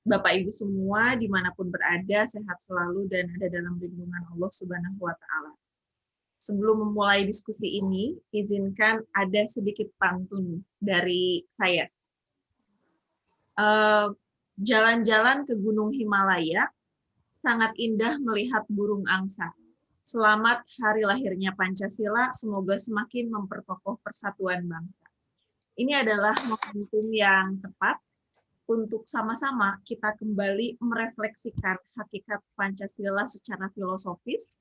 Bapak Ibu semua dimanapun berada, sehat selalu dan ada dalam lindungan Allah Subhanahu wa Ta'ala. Sebelum memulai diskusi ini, izinkan ada sedikit pantun dari saya. Jalan-jalan ke Gunung Himalaya, sangat indah melihat burung angsa. Selamat hari lahirnya Pancasila, semoga semakin memperkokoh persatuan bangsa. Ini adalah momentum yang tepat untuk sama-sama kita kembali merefleksikan hakikat Pancasila secara filosofis,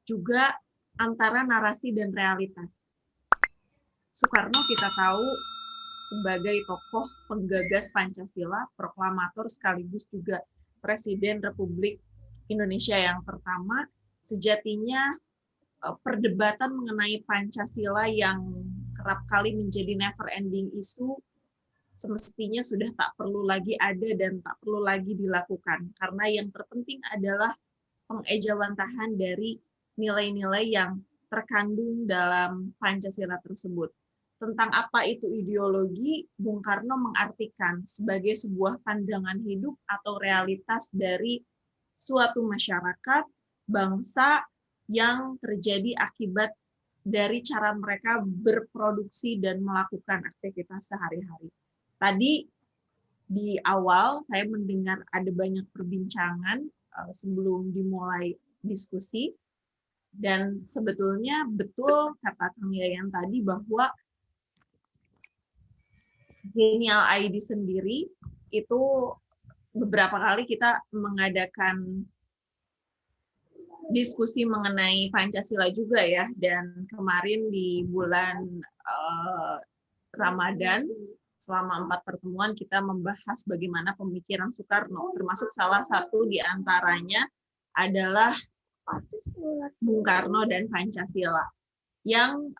juga antara narasi dan realitas. Soekarno kita tahu sebagai tokoh penggagas Pancasila, proklamator sekaligus juga Presiden Republik Indonesia yang pertama. Sejatinya perdebatan mengenai Pancasila yang kerap kali menjadi never ending issue semestinya sudah tak perlu lagi ada dan tak perlu lagi dilakukan. Karena yang terpenting adalah pengejawantahan dari nilai-nilai yang terkandung dalam Pancasila tersebut. Tentang apa itu ideologi, Bung Karno mengartikan sebagai sebuah pandangan hidup atau realitas dari suatu masyarakat, bangsa yang terjadi akibat dari cara mereka berproduksi dan melakukan aktivitas sehari-hari. Tadi di awal saya mendengar ada banyak perbincangan sebelum dimulai diskusi, dan sebetulnya betul kata Kang Yayan tadi bahwa Genial ID sendiri itu beberapa kali kita mengadakan diskusi mengenai Pancasila juga ya, dan kemarin di bulan Ramadan selama 4 pertemuan kita membahas bagaimana pemikiran Soekarno, termasuk salah satu di antaranya adalah Bung Karno dan Pancasila. Yang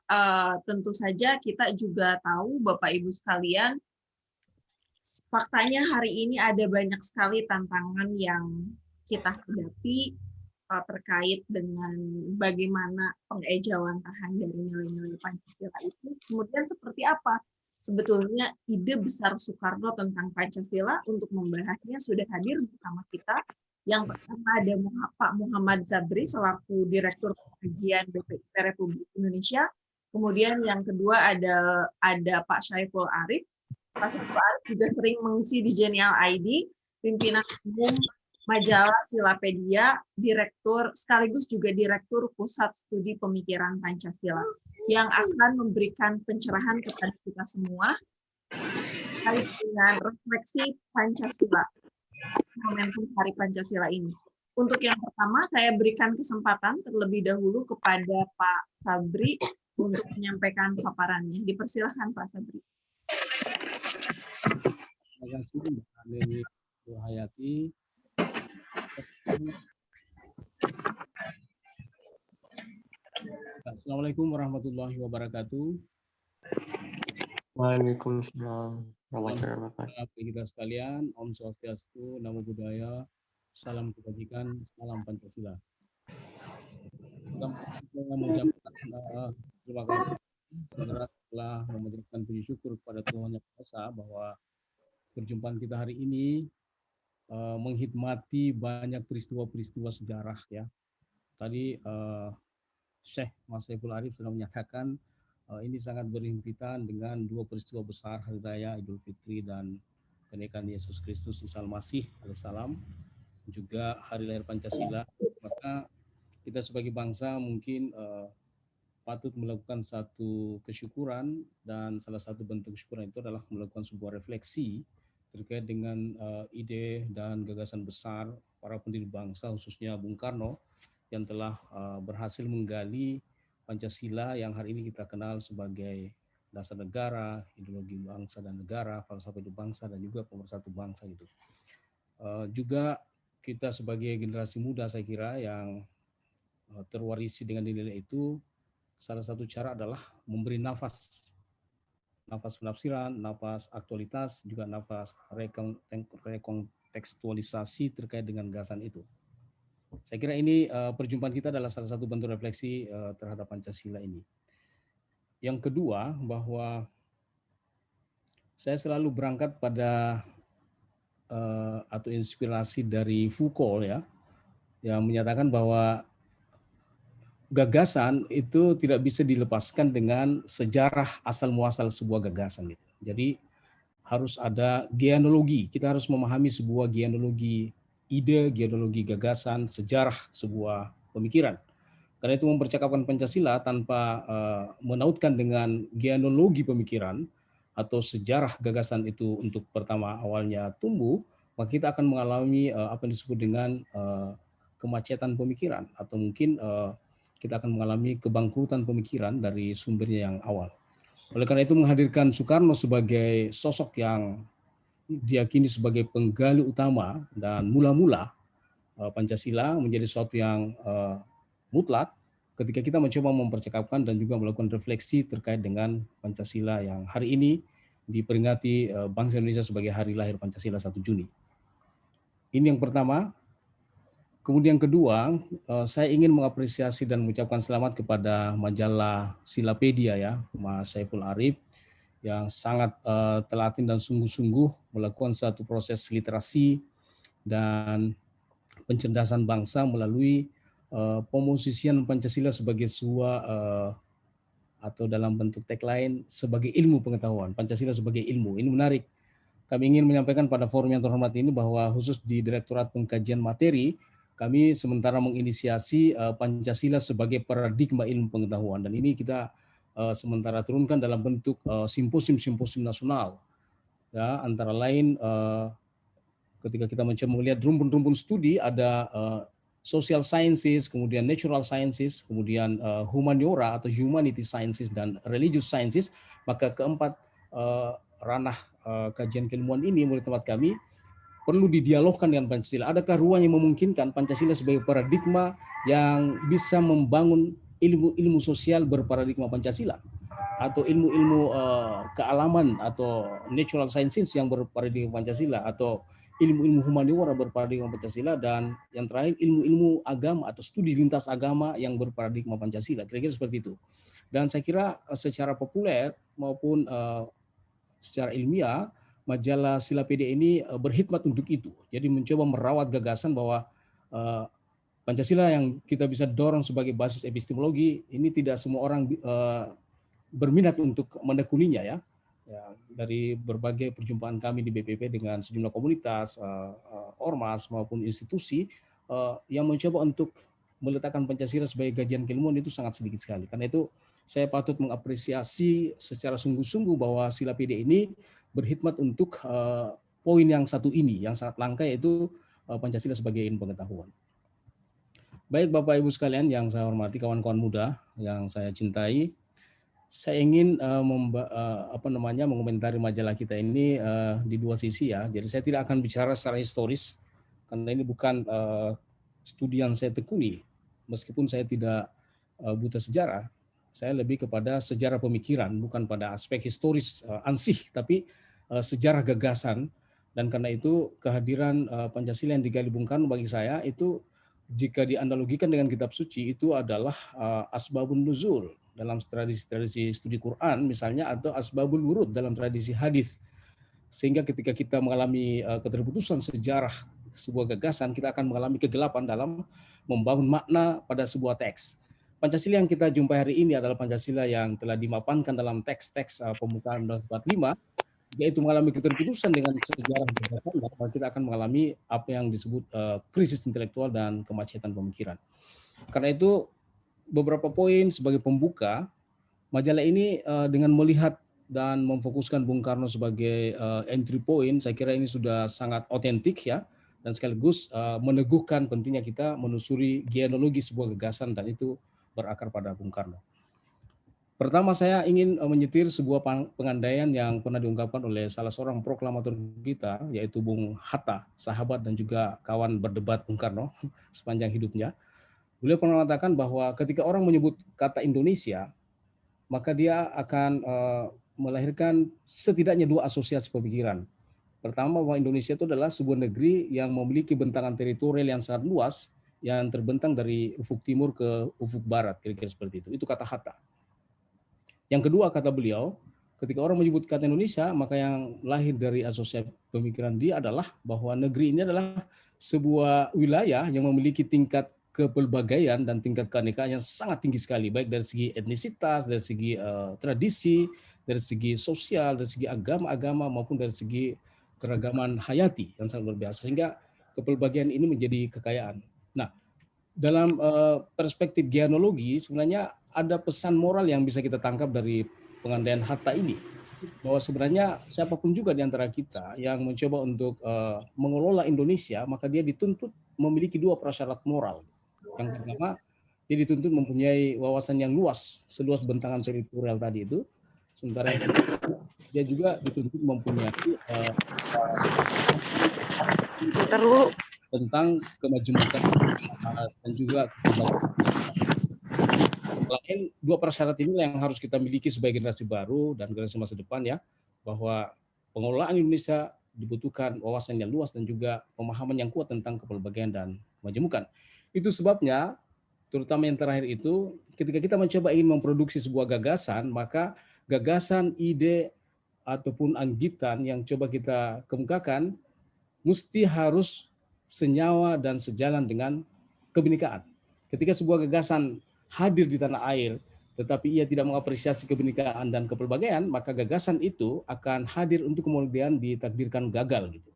tentu saja kita juga tahu Bapak Ibu sekalian, faktanya hari ini ada banyak sekali tantangan yang kita hadapi terkait dengan bagaimana pengejawantahan dari nilai-nilai Pancasila itu. Kemudian seperti apa sebetulnya ide besar Soekarno tentang Pancasila? Untuk membahasnya sudah hadir bersama kita. Yang pertama ada Pak Muhammad Zabri selaku Direktur Kajian BPIP Republik Indonesia. Kemudian yang kedua ada Pak Syaiful Arif. Pak Syaiful Arif juga sering mengisi di Genial ID, pimpinan umum majalah Silapedia, direktur sekaligus juga direktur Pusat Studi Pemikiran Pancasila, yang akan memberikan pencerahan kepada kita semua terkait dengan refleksi Pancasila, momentum Hari Pancasila ini. Untuk yang pertama, saya berikan kesempatan terlebih dahulu kepada Pak Sabri untuk menyampaikan paparannya. Dipersilahkan Pak Sabri. Terima kasih Mbak Dewi Hayati. Assalamualaikum warahmatullahi wabarakatuh. Waalaikumsalam warahmatullahi wabarakatuh. Kita sekalian, Om Swastiastu, Namo Buddhaya, salam kebajikan, salam Pancasila. Saya mengucapkan terima kasih segera telah memberikan puji syukur kepada Tuhan Yang Esa bahwa perjumpaan kita hari ini menghikmati banyak peristiwa-peristiwa sejarah ya. Tadi Syekh Mas Saiful Arif sudah menyatakan ini sangat berhimpitan dengan dua peristiwa besar, Hari Raya Idul Fitri dan kenaikan Yesus Kristus Isa Al-Masih alaihissalam, juga Hari Lahir Pancasila. Maka kita sebagai bangsa mungkin patut melakukan satu kesyukuran, dan salah satu bentuk kesyukuran itu adalah melakukan sebuah refleksi terkait dengan ide dan gagasan besar para pendiri bangsa, khususnya Bung Karno, yang telah berhasil menggali Pancasila yang hari ini kita kenal sebagai dasar negara, ideologi bangsa dan negara, falsafah hidup bangsa, dan juga pemersatu bangsa gitu. Juga kita sebagai generasi muda saya kira yang terwarisi dengan nilai itu, salah satu cara adalah memberi nafas penafsiran, nafas aktualitas, juga nafas rekontekstualisasi terkait dengan gagasan itu. Saya kira ini perjumpaan kita adalah salah satu bentuk refleksi terhadap Pancasila ini. Yang kedua, bahwa saya selalu berangkat pada atau inspirasi dari Foucault ya, yang menyatakan bahwa gagasan itu tidak bisa dilepaskan dengan sejarah asal muasal sebuah gagasan gitu. Jadi harus ada genealogi. Kita harus memahami sebuah genealogi ide, genealogi gagasan, sejarah sebuah pemikiran. Karena itu mempercakapkan Pancasila tanpa menautkan dengan genealogi pemikiran atau sejarah gagasan itu untuk pertama awalnya tumbuh, maka kita akan mengalami apa yang disebut dengan kemacetan pemikiran atau mungkin kita akan mengalami kebangkrutan pemikiran dari sumbernya yang awal. Oleh karena itu menghadirkan Soekarno sebagai sosok yang diyakini sebagai penggali utama dan mula-mula Pancasila menjadi sesuatu yang mutlak ketika kita mencoba mempercakapkan dan juga melakukan refleksi terkait dengan Pancasila yang hari ini diperingati bangsa Indonesia sebagai hari lahir Pancasila 1 Juni. Ini yang pertama. Kemudian kedua, saya ingin mengapresiasi dan mengucapkan selamat kepada majalah Silapedia ya, Mas Saiful Arif, yang sangat telaten dan sungguh-sungguh melakukan satu proses literasi dan pencerdasan bangsa melalui pemosisian Pancasila sebagai sebuah atau dalam bentuk tagline sebagai ilmu pengetahuan, Pancasila sebagai ilmu. Ini menarik. Kami ingin menyampaikan pada forum yang terhormat ini bahwa khusus di Direktorat Pengkajian Materi, kami sementara menginisiasi Pancasila sebagai paradigma ilmu pengetahuan, dan ini kita sementara turunkan dalam bentuk simposium-simposium nasional. Ya, antara lain ketika kita mencoba melihat rumpun-rumpun studi ada social sciences, kemudian natural sciences, kemudian humaniora atau humanity sciences dan religious sciences, maka keempat ranah kajian keilmuan ini menurut tempat kami perlu didialogkan dengan Pancasila. Adakah ruang yang memungkinkan Pancasila sebagai paradigma yang bisa membangun ilmu-ilmu sosial berparadigma Pancasila, atau ilmu-ilmu kealaman atau natural sciences yang berparadigma Pancasila, atau ilmu-ilmu humaniora berparadigma Pancasila, dan yang terakhir ilmu-ilmu agama atau studi lintas agama yang berparadigma Pancasila. Kira-kira seperti itu. Dan saya kira secara populer maupun secara ilmiah, majalah Silapedia ini berkhidmat untuk itu. Jadi mencoba merawat gagasan bahwa Pancasila yang kita bisa dorong sebagai basis epistemologi, ini tidak semua orang berminat untuk menekuninya ya. Dari berbagai perjumpaan kami di BPP dengan sejumlah komunitas, ormas maupun institusi yang mencoba untuk meletakkan Pancasila sebagai kajian keilmuan itu sangat sedikit sekali. Karena itu saya patut mengapresiasi secara sungguh-sungguh bahwa Silapedia ini berkhidmat untuk poin yang satu ini, yang sangat langka, yaitu Pancasila sebagai ilmu pengetahuan. Baik Bapak Ibu sekalian yang saya hormati, kawan-kawan muda yang saya cintai, saya ingin mengomentari majalah kita ini di dua sisi ya. Jadi saya tidak akan bicara secara historis, karena ini bukan studi yang saya tekuni. Meskipun saya tidak buta sejarah, saya lebih kepada sejarah pemikiran, bukan pada aspek historis ansih, tapi sejarah gagasan. Dan karena itu kehadiran Pancasila yang digali Bung Karno bagi saya itu, jika dianalogikan dengan kitab suci, itu adalah asbabun nuzul dalam tradisi studi Quran misalnya, atau asbabul wurud dalam tradisi hadis. Sehingga ketika kita mengalami keterputusan sejarah sebuah gagasan, kita akan mengalami kegelapan dalam membangun makna pada sebuah teks. Pancasila yang kita jumpai hari ini adalah Pancasila yang telah dimapankan dalam teks-teks pembukaan 45, yaitu mengalami keterputusan dengan sejarah gagasan, maka kita akan mengalami apa yang disebut krisis intelektual dan kemacetan pemikiran. Karena itu beberapa poin sebagai pembuka, majalah ini dengan melihat dan memfokuskan Bung Karno sebagai entry point, saya kira ini sudah sangat otentik ya, dan sekaligus meneguhkan pentingnya kita menelusuri genealogi sebuah gagasan, dan itu berakar pada Bung Karno. Pertama saya ingin menyetir sebuah pengandaian yang pernah diungkapkan oleh salah seorang proklamator kita, yaitu Bung Hatta, sahabat dan juga kawan berdebat Bung Karno sepanjang hidupnya. Beliau pernah mengatakan bahwa ketika orang menyebut kata Indonesia, maka dia akan melahirkan setidaknya dua asosiasi pemikiran. Pertama, bahwa Indonesia itu adalah sebuah negeri yang memiliki bentangan teritorial yang sangat luas, yang terbentang dari ufuk timur ke ufuk barat, kira-kira seperti itu. Itu kata Hatta. Yang kedua, kata beliau, ketika orang menyebut kata Indonesia, maka yang lahir dari asosiasi pemikiran dia adalah bahwa negeri ini adalah sebuah wilayah yang memiliki tingkat kepelbagaian dan tingkat keanekaan yang sangat tinggi sekali, baik dari segi etnisitas, dari segi tradisi, dari segi sosial, dari segi agama maupun dari segi keragaman hayati yang sangat luar biasa, sehingga kepelbagaian ini menjadi kekayaan. Nah, dalam perspektif genealogi sebenarnya ada pesan moral yang bisa kita tangkap dari pengandaian harta ini, bahwa sebenarnya siapapun juga di antara kita yang mencoba untuk mengelola Indonesia, maka dia dituntut memiliki dua prasyarat moral. Yang pertama, dia dituntut mempunyai wawasan yang luas, seluas bentangan teritorial tadi itu. Sementara yang kedua, dia juga dituntut mempunyai tentang kemajemukan dan juga selain dua prasyarat inilah yang harus kita miliki sebagai generasi baru dan generasi masa depan, ya, bahwa pengelolaan Indonesia dibutuhkan wawasan yang luas dan juga pemahaman yang kuat tentang kepelbagaian dan kemajemukan. Itu sebabnya, terutama yang terakhir itu, ketika kita mencoba ingin memproduksi sebuah gagasan, maka gagasan, ide, ataupun anggitan yang coba kita kemukakan mesti harus senyawa dan sejalan dengan kebinekaan. Ketika sebuah gagasan hadir di tanah air, tetapi ia tidak mengapresiasi kebinekaan dan kepelbagaian, maka gagasan itu akan hadir untuk kemudian ditakdirkan gagal. Gitu.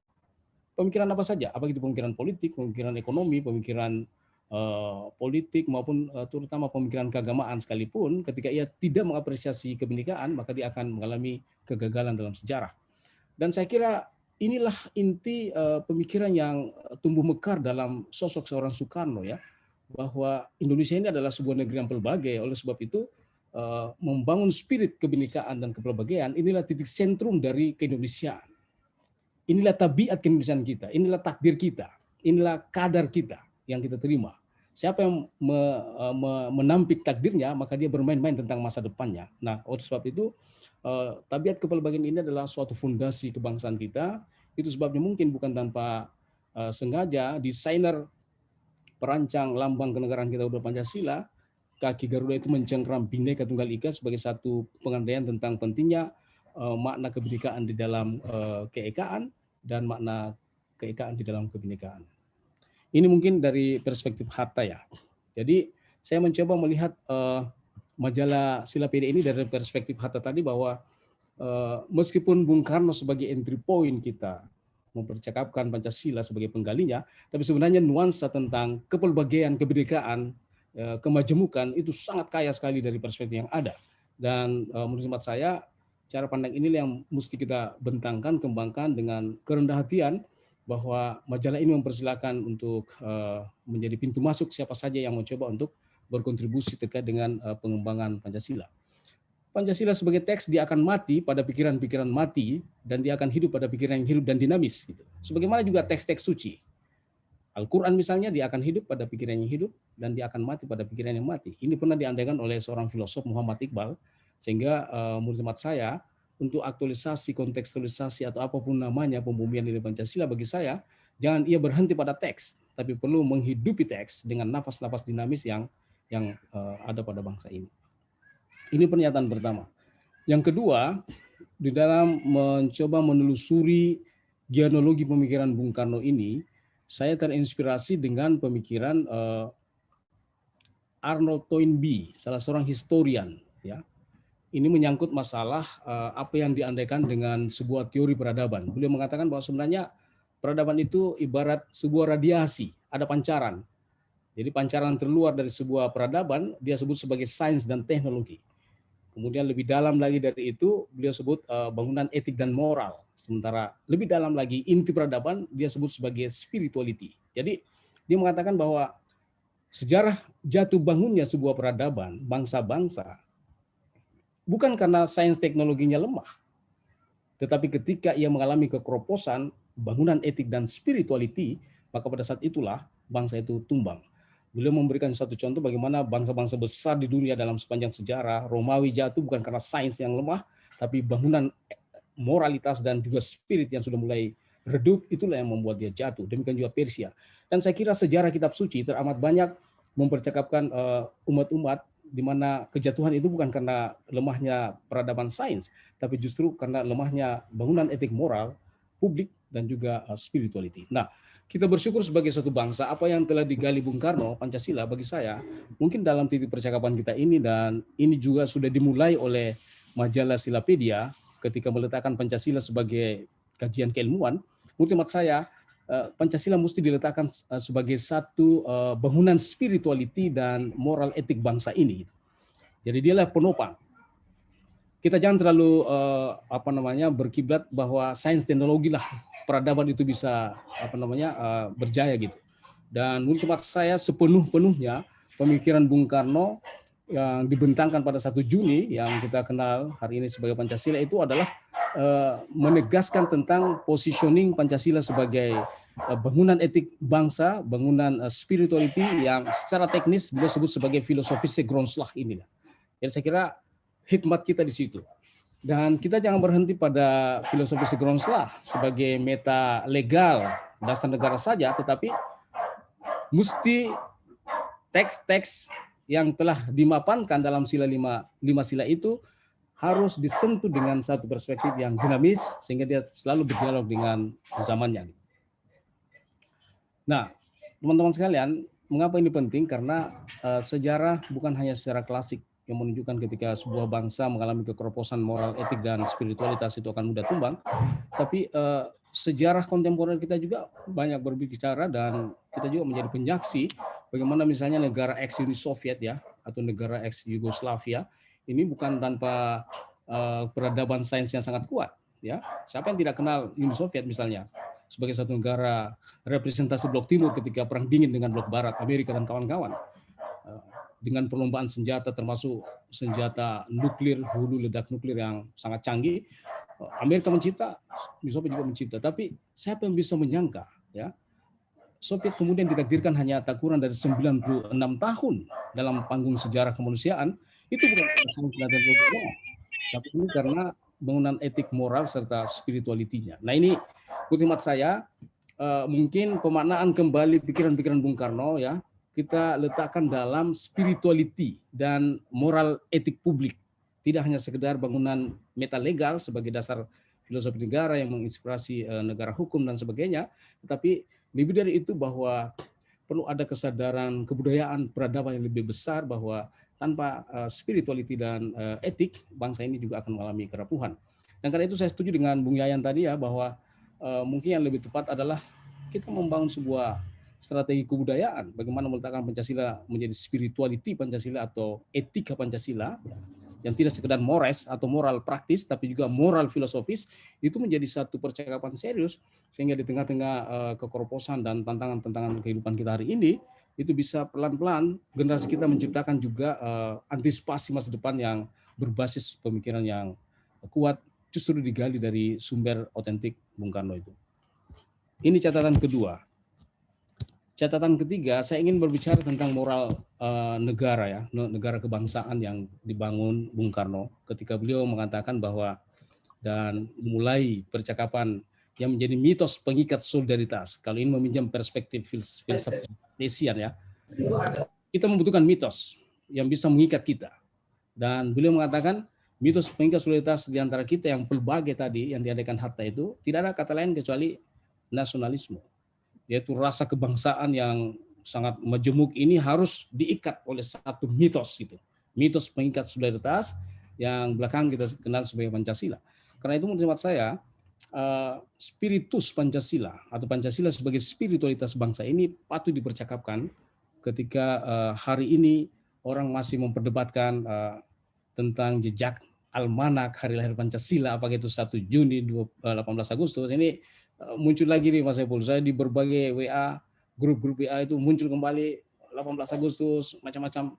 Pemikiran apa saja, apa itu pemikiran politik, pemikiran ekonomi, pemikiran politik maupun terutama pemikiran keagamaan sekalipun, ketika ia tidak mengapresiasi kebinekaan, maka dia akan mengalami kegagalan dalam sejarah. Dan saya kira inilah inti pemikiran yang tumbuh mekar dalam sosok seorang Soekarno, ya, bahwa Indonesia ini adalah sebuah negeri yang pelbagai. Oleh sebab itu membangun spirit kebinekaan dan kepelbagaian inilah titik sentrum dari keindonesiaan. Inilah tabiat keindonesiaan kita, inilah takdir kita, inilah kadar kita yang kita terima. Siapa yang menampik takdirnya, maka dia bermain-main tentang masa depannya. Nah, oleh sebab itu tabiat kepelbagaian ini adalah suatu fondasi kebangsaan kita. Itu sebabnya mungkin bukan tanpa sengaja desainer perancang lambang kenegaraan kita udah Pancasila, kaki Garuda itu mencengkram Bhinneka Tunggal Ika sebagai satu pengandaian tentang pentingnya makna kebinekaan di dalam keekaan dan makna keekaan di dalam kebinekaan. Ini mungkin dari perspektif Hatta, ya. Jadi saya mencoba melihat majalah Sila PD ini dari perspektif Hatta tadi, bahwa meskipun Bung Karno sebagai entry point kita mempercakapkan Pancasila sebagai penggalinya, tapi sebenarnya nuansa tentang kepelbagaian, kebinekaan, kemajemukan itu sangat kaya sekali dari perspektif yang ada. Dan menurut hemat saya, cara pandang inilah yang mesti kita bentangkan, kembangkan dengan kerendah hatian, bahwa majalah ini mempersilakan untuk menjadi pintu masuk siapa saja yang mencoba untuk berkontribusi terkait dengan pengembangan Pancasila. Pancasila sebagai teks dia akan mati pada pikiran-pikiran mati dan dia akan hidup pada pikiran yang hidup dan dinamis. Gitu. Sebagaimana juga teks-teks suci. Al-Quran misalnya dia akan hidup pada pikiran yang hidup dan dia akan mati pada pikiran yang mati. Ini pernah diandaikan oleh seorang filosof Muhammad Iqbal, sehingga menurut hemat saya untuk aktualisasi, kontekstualisasi atau apapun namanya pembumian nilai Pancasila bagi saya, jangan ia berhenti pada teks, tapi perlu menghidupi teks dengan nafas-nafas dinamis yang ada pada bangsa ini. Ini pernyataan pertama. Yang kedua, di dalam mencoba menelusuri genealogi pemikiran Bung Karno ini, saya terinspirasi dengan pemikiran Arnold Toynbee, salah seorang historian, ya. Ini menyangkut masalah apa yang diandaikan dengan sebuah teori peradaban. Beliau mengatakan bahwa sebenarnya peradaban itu ibarat sebuah radiasi, ada pancaran. Jadi pancaran terluar dari sebuah peradaban dia sebut sebagai sains dan teknologi. Kemudian lebih dalam lagi dari itu beliau sebut bangunan etik dan moral. Sementara lebih dalam lagi inti peradaban dia sebut sebagai spirituality. Jadi dia mengatakan bahwa sejarah jatuh bangunnya sebuah peradaban, bangsa-bangsa, bukan karena sains teknologinya lemah, tetapi ketika ia mengalami kekeroposan, bangunan etik dan spirituality, maka pada saat itulah bangsa itu tumbang. Beliau memberikan satu contoh bagaimana bangsa-bangsa besar di dunia dalam sepanjang sejarah, Romawi jatuh bukan karena sains yang lemah, tapi bangunan moralitas dan juga spirit yang sudah mulai redup, itulah yang membuat dia jatuh. Demikian juga Persia. Dan saya kira sejarah kitab suci teramat banyak mempercakapkan umat-umat di mana kejatuhan itu bukan karena lemahnya peradaban sains, tapi justru karena lemahnya bangunan etik moral, publik, dan juga spirituality. Nah, kita bersyukur sebagai satu bangsa, apa yang telah digali Bung Karno, Pancasila, bagi saya, mungkin dalam titik percakapan kita ini, dan ini juga sudah dimulai oleh majalah Silapedia, ketika meletakkan Pancasila sebagai kajian keilmuan, ultimat saya, Pancasila mesti diletakkan sebagai satu bangunan spirituality dan moral etik bangsa ini. Jadi dialah penopang. Kita jangan terlalu berkiblat bahwa sains teknologi lah peradaban itu bisa berjaya gitu. Dan ultimat saya sepenuhnya pemikiran Bung Karno yang dibentangkan pada 1 Juni yang kita kenal hari ini sebagai Pancasila itu adalah menegaskan tentang positioning Pancasila sebagai bangunan etik bangsa, bangunan spirituality yang secara teknis beliau sebut sebagai filosofische Grondslag inilah. Jadi saya kira hikmat kita di situ. Dan kita jangan berhenti pada filosofische Grondslag sebagai meta legal dasar negara saja, tetapi mesti teks-teks yang telah dimapankan dalam sila lima sila itu harus disentuh dengan satu perspektif yang dinamis sehingga dia selalu berdialog dengan zamannya. Nah, teman-teman sekalian, mengapa ini penting? Karena sejarah bukan hanya secara klasik yang menunjukkan ketika sebuah bangsa mengalami kekeroposan moral, etik, dan spiritualitas itu akan mudah tumbang, tapi sejarah kontemporer kita juga banyak berbicara dan kita juga menjadi penyaksi bagaimana misalnya negara ex Uni Soviet ya atau negara ex Yugoslavia ini bukan tanpa peradaban sains yang sangat kuat ya. Siapa yang tidak kenal Uni Soviet misalnya sebagai satu negara representasi blok timur ketika perang dingin dengan blok barat Amerika dan kawan-kawan dengan perlombaan senjata termasuk senjata nuklir, hulu ledak nuklir yang sangat canggih. Amerika mencipta, Soviet juga mencipta. Tapi siapa yang bisa menyangka, ya, Soviet kemudian ditakdirkan hanya tak kurang dari 96 tahun dalam panggung sejarah kemanusiaan. Itu bukan karena tapi ini karena bangunan etik moral serta spiritualitinya. Nah ini ultimat saya, mungkin pemaknaan kembali pikiran-pikiran Bung Karno ya, kita letakkan dalam spirituality dan moral etik publik. Tidak hanya sekedar bangunan meta legal sebagai dasar filosofi negara yang menginspirasi negara hukum dan sebagainya, tetapi lebih dari itu bahwa perlu ada kesadaran kebudayaan peradaban yang lebih besar bahwa tanpa spirituality dan etik, bangsa ini juga akan mengalami kerapuhan. Dan karena itu saya setuju dengan Bung Yayan tadi ya, bahwa mungkin yang lebih tepat adalah kita membangun sebuah strategi kebudayaan, bagaimana meletakkan Pancasila menjadi spirituality Pancasila atau etika Pancasila, yang tidak sekedar mores atau moral praktis, tapi juga moral filosofis, itu menjadi satu percakapan serius, sehingga di tengah-tengah kekeroposan dan tantangan-tantangan kehidupan kita hari ini, itu bisa pelan-pelan generasi kita menciptakan juga antisipasi masa depan yang berbasis pemikiran yang kuat, justru digali dari sumber otentik Bung Karno itu. Ini catatan kedua. Catatan ketiga, saya ingin berbicara tentang moral negara ya, negara kebangsaan yang dibangun Bung Karno ketika beliau mengatakan bahwa dan mulai percakapan yang menjadi mitos pengikat solidaritas. Kalau ini meminjam perspektif filsafat Cartesian ya, kita membutuhkan mitos yang bisa mengikat kita. Dan beliau mengatakan mitos pengikat solidaritas di antara kita yang pelbagai tadi yang diadakan harta itu tidak ada kata lain kecuali nasionalisme. Yaitu rasa kebangsaan yang sangat majemuk ini harus diikat oleh satu mitos gitu. Mitos pengikat solidaritas yang belakangan kita kenal sebagai Pancasila. Karena itu menurut saya spiritus Pancasila atau Pancasila sebagai spiritualitas bangsa ini patut dipercakapkan ketika hari ini orang masih memperdebatkan tentang jejak almanak hari lahir Pancasila, apakah itu 1 Juni, 18 Agustus, ini muncul lagi nih Mas Saiful, saya di berbagai WA, grup-grup WA itu muncul kembali 18 Agustus, macam-macam.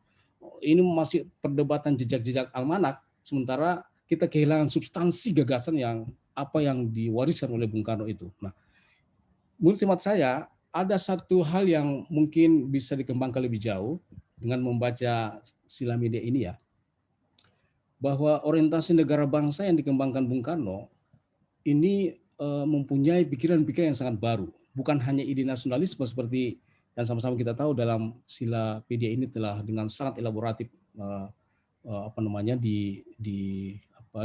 Ini masih perdebatan jejak-jejak almanak, sementara kita kehilangan substansi gagasan yang apa yang diwariskan oleh Bung Karno itu. Nah, menurut hemat saya, ada satu hal yang mungkin bisa dikembangkan lebih jauh dengan membaca Silamedia ini ya, bahwa orientasi negara bangsa yang dikembangkan Bung Karno ini mempunyai pikiran-pikiran yang sangat baru. Bukan hanya ide nasionalisme seperti yang sama-sama kita tahu dalam Silapedia ini telah dengan sangat elaboratif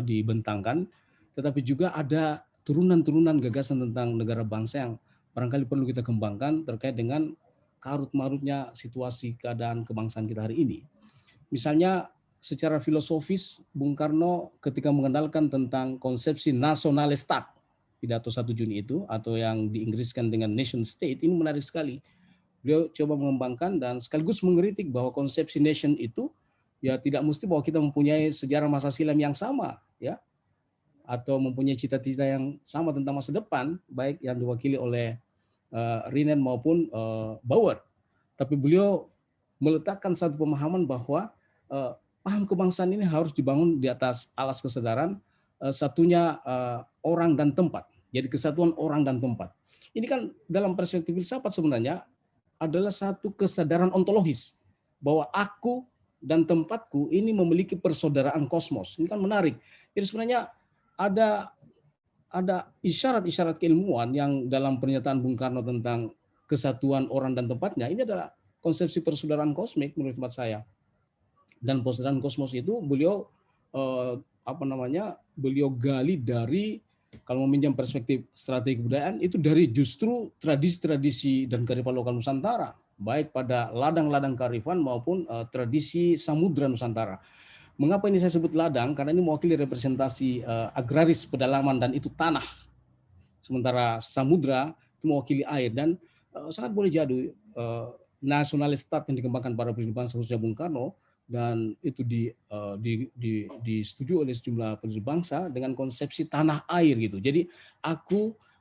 dibentangkan, tetapi juga ada turunan-turunan gagasan tentang negara bangsa yang barangkali perlu kita kembangkan terkait dengan karut-marutnya situasi keadaan kebangsaan kita hari ini. Misalnya secara filosofis, Bung Karno ketika mengenalkan tentang konsepsi nasionalistat, pidato 1 Juni itu, atau yang diinggriskan dengan nation state, ini menarik sekali. Beliau coba mengembangkan dan sekaligus mengkritik bahwa konsepsi nation itu ya tidak mesti bahwa kita mempunyai sejarah masa silam yang sama, ya, atau mempunyai cita-cita yang sama tentang masa depan, baik yang diwakili oleh Rinen maupun Bauer. Tapi beliau meletakkan satu pemahaman bahwa paham kebangsaan ini harus dibangun di atas alas kesadaran satunya orang dan tempat. Jadi kesatuan orang dan tempat. Ini kan dalam perspektif filsafat sebenarnya adalah satu kesadaran ontologis bahwa aku dan tempatku ini memiliki persaudaraan kosmos. Ini kan menarik. Jadi sebenarnya ada isyarat-isyarat keilmuan yang dalam pernyataan Bung Karno tentang kesatuan orang dan tempatnya. Ini adalah konsepsi persaudaraan kosmik menurut hemat saya. Dan persaudaraan kosmos itu beliau beliau gali dari, kalau meminjam perspektif strategi kebudayaan, itu dari justru tradisi-tradisi dan kearifan lokal Nusantara, baik pada ladang-ladang kearifan maupun tradisi samudra Nusantara. Mengapa ini saya sebut ladang? Karena ini mewakili representasi agraris pedalaman dan itu tanah. Sementara samudra itu mewakili air dan sangat boleh jadi nasionalistat yang dikembangkan para pendiri bangsa khususnya Bung Karno, dan itu disetujui oleh sejumlah pendiri bangsa dengan konsepsi tanah air gitu. Jadi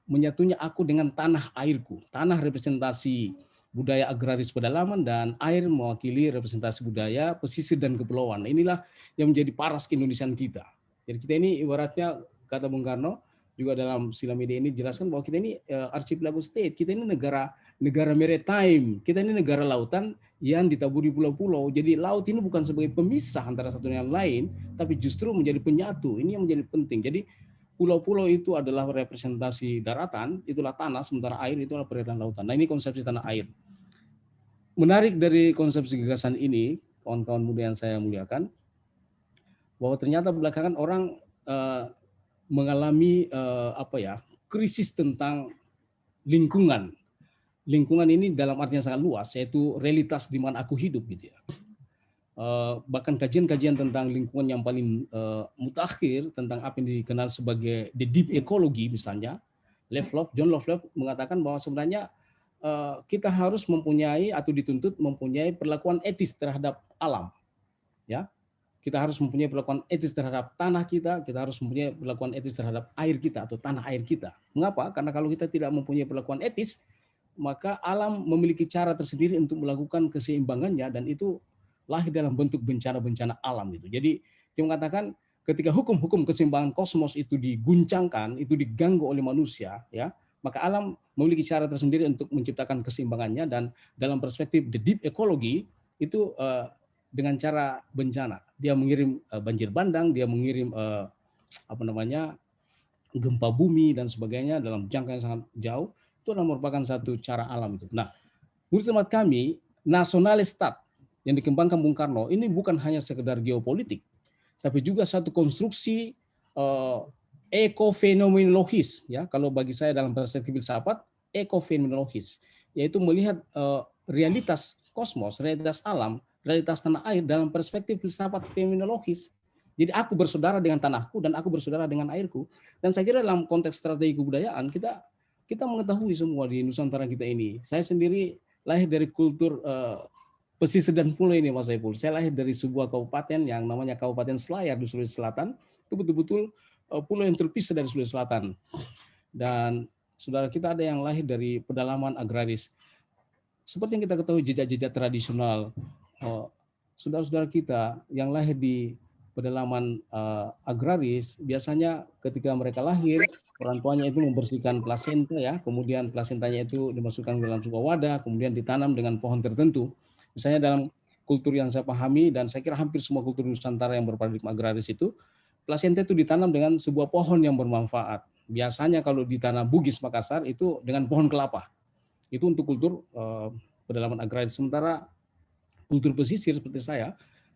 menyatunya aku dengan tanah airku. Tanah representasi budaya agraris pedalaman dan air mewakili representasi budaya pesisir dan kepulauan. Inilah yang menjadi paras keindonesiaan kita. Jadi kita ini ibaratnya, kata Bung Karno juga dalam Sila Media ini jelaskan bahwa kita ini archipelago state, kita ini negara maritime, kita ini negara lautan yang ditaburi pulau-pulau. Jadi laut ini bukan sebagai pemisah antara satu dengan lain, tapi justru menjadi penyatu. Ini yang menjadi penting. Jadi pulau-pulau itu adalah representasi daratan, itulah tanah, sementara air itu adalah peredaran lautan. Nah, ini konsepsi tanah air. Menarik dari konsepsi gagasan ini, kawan-kawan muda yang saya muliakan, bahwa ternyata belakangan orang mengalami krisis tentang lingkungan. Lingkungan ini dalam artinya sangat luas, yaitu realitas di mana aku hidup gitu ya. Bahkan kajian-kajian tentang lingkungan yang paling mutakhir tentang apa yang dikenal sebagai the deep ecology misalnya, John Lovelock mengatakan bahwa sebenarnya kita harus mempunyai atau dituntut mempunyai perlakuan etis terhadap alam, ya. Kita harus mempunyai perlakuan etis terhadap tanah kita harus mempunyai perlakuan etis terhadap air kita atau tanah air kita. Mengapa? Karena kalau kita tidak mempunyai perlakuan etis, maka alam memiliki cara tersendiri untuk melakukan keseimbangannya dan itu lahir dalam bentuk bencana-bencana alam itu. Jadi dia mengatakan ketika hukum-hukum keseimbangan kosmos itu diguncangkan, itu diganggu oleh manusia, ya, maka alam memiliki cara tersendiri untuk menciptakan keseimbangannya dan dalam perspektif the deep ecology itu dengan cara bencana. Dia mengirim banjir bandang, dia mengirim gempa bumi dan sebagainya dalam jangka yang sangat jauh. Itu adalah merupakan satu cara alam itu. Nah, menurut hemat kami, nasionalistat yang dikembangkan Bung Karno ini bukan hanya sekedar geopolitik, tapi juga satu konstruksi ekofenomenologis, ya. Kalau bagi saya dalam perspektif filsafat, ekofenomenologis, yaitu melihat realitas kosmos, realitas alam, realitas tanah air dalam perspektif filsafat fenomenologis. Jadi aku bersaudara dengan tanahku dan aku bersaudara dengan airku. Dan saya kira dalam konteks strategi kebudayaan kita mengetahui semua di Nusantara kita ini. Saya sendiri lahir dari kultur pesisir dan pulau ini, Mas Saiful. Saya lahir dari sebuah kabupaten yang namanya Kabupaten Selayar di Sulawesi Selatan. Itu betul-betul pulau yang terpisah dari Sulawesi Selatan. Dan saudara kita ada yang lahir dari pedalaman agraris. Seperti yang kita ketahui jejak-jejak tradisional, saudara-saudara kita yang lahir di pedalaman agraris, biasanya ketika mereka lahir, orang tuanya itu membersihkan plasenta, ya, kemudian plasentanya itu dimasukkan ke dalam sebuah wadah, kemudian ditanam dengan pohon tertentu. Misalnya dalam kultur yang saya pahami, dan saya kira hampir semua kultur Nusantara yang berparadigma agraris itu, plasenta itu ditanam dengan sebuah pohon yang bermanfaat. Biasanya kalau di tanah Bugis Makassar itu dengan pohon kelapa. Itu untuk kultur pedalaman agraris. Sementara kultur pesisir seperti saya,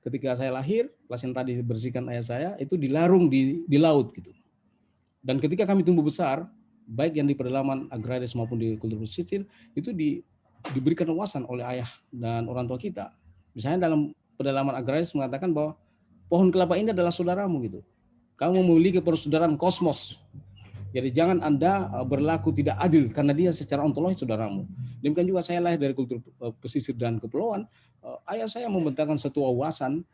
ketika saya lahir, plasenta dibersihkan ayah saya, itu dilarung di laut gitu. Dan ketika kami tumbuh besar, baik yang di pedalaman agraris maupun di kultur pesisir, itu diberikan wawasan oleh ayah dan orang tua kita. Misalnya dalam pedalaman agraris mengatakan bahwa pohon kelapa ini adalah saudaramu gitu. Kamu memiliki persaudaraan kosmos. Jadi jangan Anda berlaku tidak adil karena dia secara ontologis saudaramu. Demikian juga saya lahir dari kultur pesisir dan kepulauan. Ayah saya membentangkan satu wawasan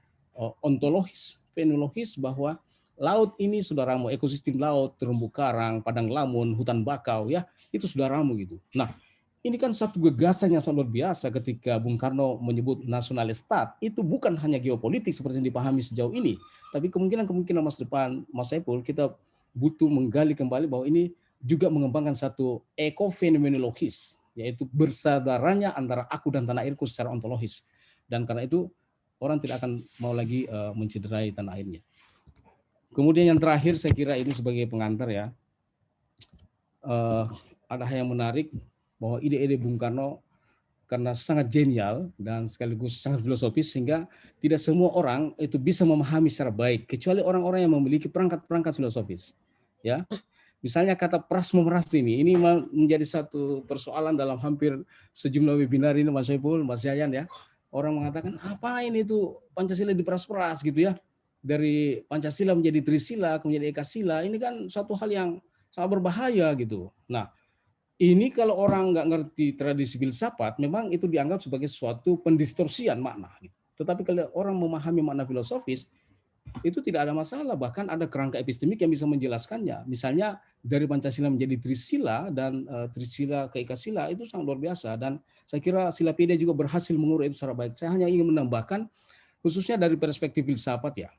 ontologis, fenologis bahwa laut ini saudaramu, ekosistem laut, terumbu karang, padang lamun, hutan bakau, ya itu saudaramu gitu. Nah, ini kan satu gagasan yang sangat luar biasa ketika Bung Karno menyebut nasionalis stat. Itu bukan hanya geopolitik seperti yang dipahami sejauh ini, tapi kemungkinan masa depan, Mas Saiful, kita butuh menggali kembali bahwa ini juga mengembangkan satu ekofenomenologis, yaitu bersaudaranya antara aku dan tanah airku secara ontologis. Dan karena itu orang tidak akan mau lagi mencederai tanah airnya. Kemudian yang terakhir saya kira ini sebagai pengantar ya, ada hal yang menarik bahwa ide-ide Bung Karno karena sangat genial dan sekaligus sangat filosofis sehingga tidak semua orang itu bisa memahami secara baik kecuali orang-orang yang memiliki perangkat-perangkat filosofis. Ya, misalnya kata pras memeras ini menjadi satu persoalan dalam hampir sejumlah webinar ini, Mas Saiful, Mas Yayan ya. Orang mengatakan apa ini itu Pancasila diperas-peras gitu ya. Dari Pancasila menjadi Trisila, kemudian Ekasila, ini kan suatu hal yang sangat berbahaya gitu. Nah, ini kalau orang nggak ngerti tradisi filsafat, memang itu dianggap sebagai suatu pendistorsian makna. Tetapi kalau orang memahami makna filosofis, itu tidak ada masalah. Bahkan ada kerangka epistemik yang bisa menjelaskannya. Misalnya dari Pancasila menjadi Trisila dan Trisila ke Ekasila itu sangat luar biasa. Dan saya kira Silapedia juga berhasil mengurus itu secara baik. Saya hanya ingin menambahkan, khususnya dari perspektif filsafat ya.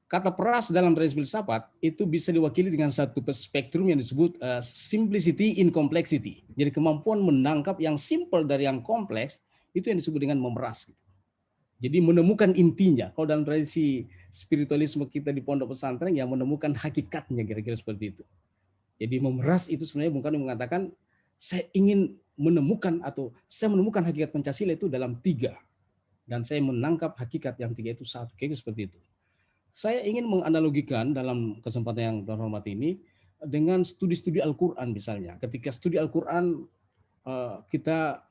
Kata peras dalam tradisi filsafat itu bisa diwakili dengan satu spektrum yang disebut simplicity in complexity. Jadi kemampuan menangkap yang simple dari yang kompleks itu yang disebut dengan memeras. Jadi menemukan intinya. Kalau dalam tradisi spiritualisme kita di pondok pesantren ya menemukan hakikatnya kira-kira seperti itu. Jadi memeras itu sebenarnya Bung Karno mengatakan saya ingin menemukan atau saya menemukan hakikat Pancasila itu dalam 3 dan saya menangkap hakikat yang 3 itu satu, kayak seperti itu. Saya ingin menganalogikan dalam kesempatan yang terhormat ini dengan studi-studi Al-Quran misalnya. Ketika studi Al-Quran kita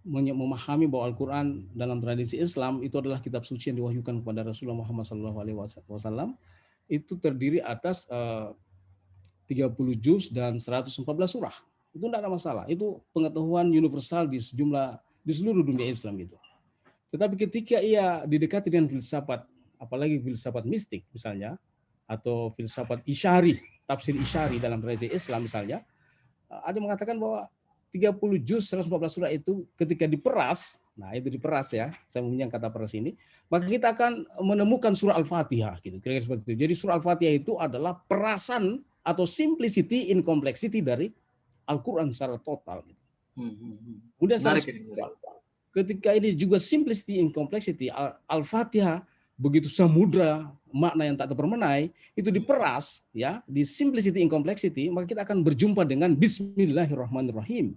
memahami bahwa Al-Quran dalam tradisi Islam itu adalah kitab suci yang diwahyukan kepada Rasulullah Muhammad SAW. Itu terdiri atas 30 juz dan 114 surah. Itu tidak ada masalah. Itu pengetahuan universal di seluruh dunia Islam itu. Tetapi ketika ia didekati dengan filsafat, apalagi filsafat mistik misalnya, atau filsafat isyari, tafsir isyari dalam tradisi Islam misalnya, ada yang mengatakan bahwa 30 juz 114 surah itu ketika diperas, nah itu diperas ya, saya meminjam kata peras ini, maka kita akan menemukan surah Al-Fatihah gitu, kira-kira seperti itu. Jadi surah Al-Fatihah itu adalah perasan atau simplicity in complexity dari Al-Quran secara total. Kemudian ketika ini juga simplicity in complexity, Al-Fatihah begitu samudra makna yang tak terpermenai itu diperas ya di simplicity in complexity, maka kita akan berjumpa dengan Bismillahirrahmanirrahim.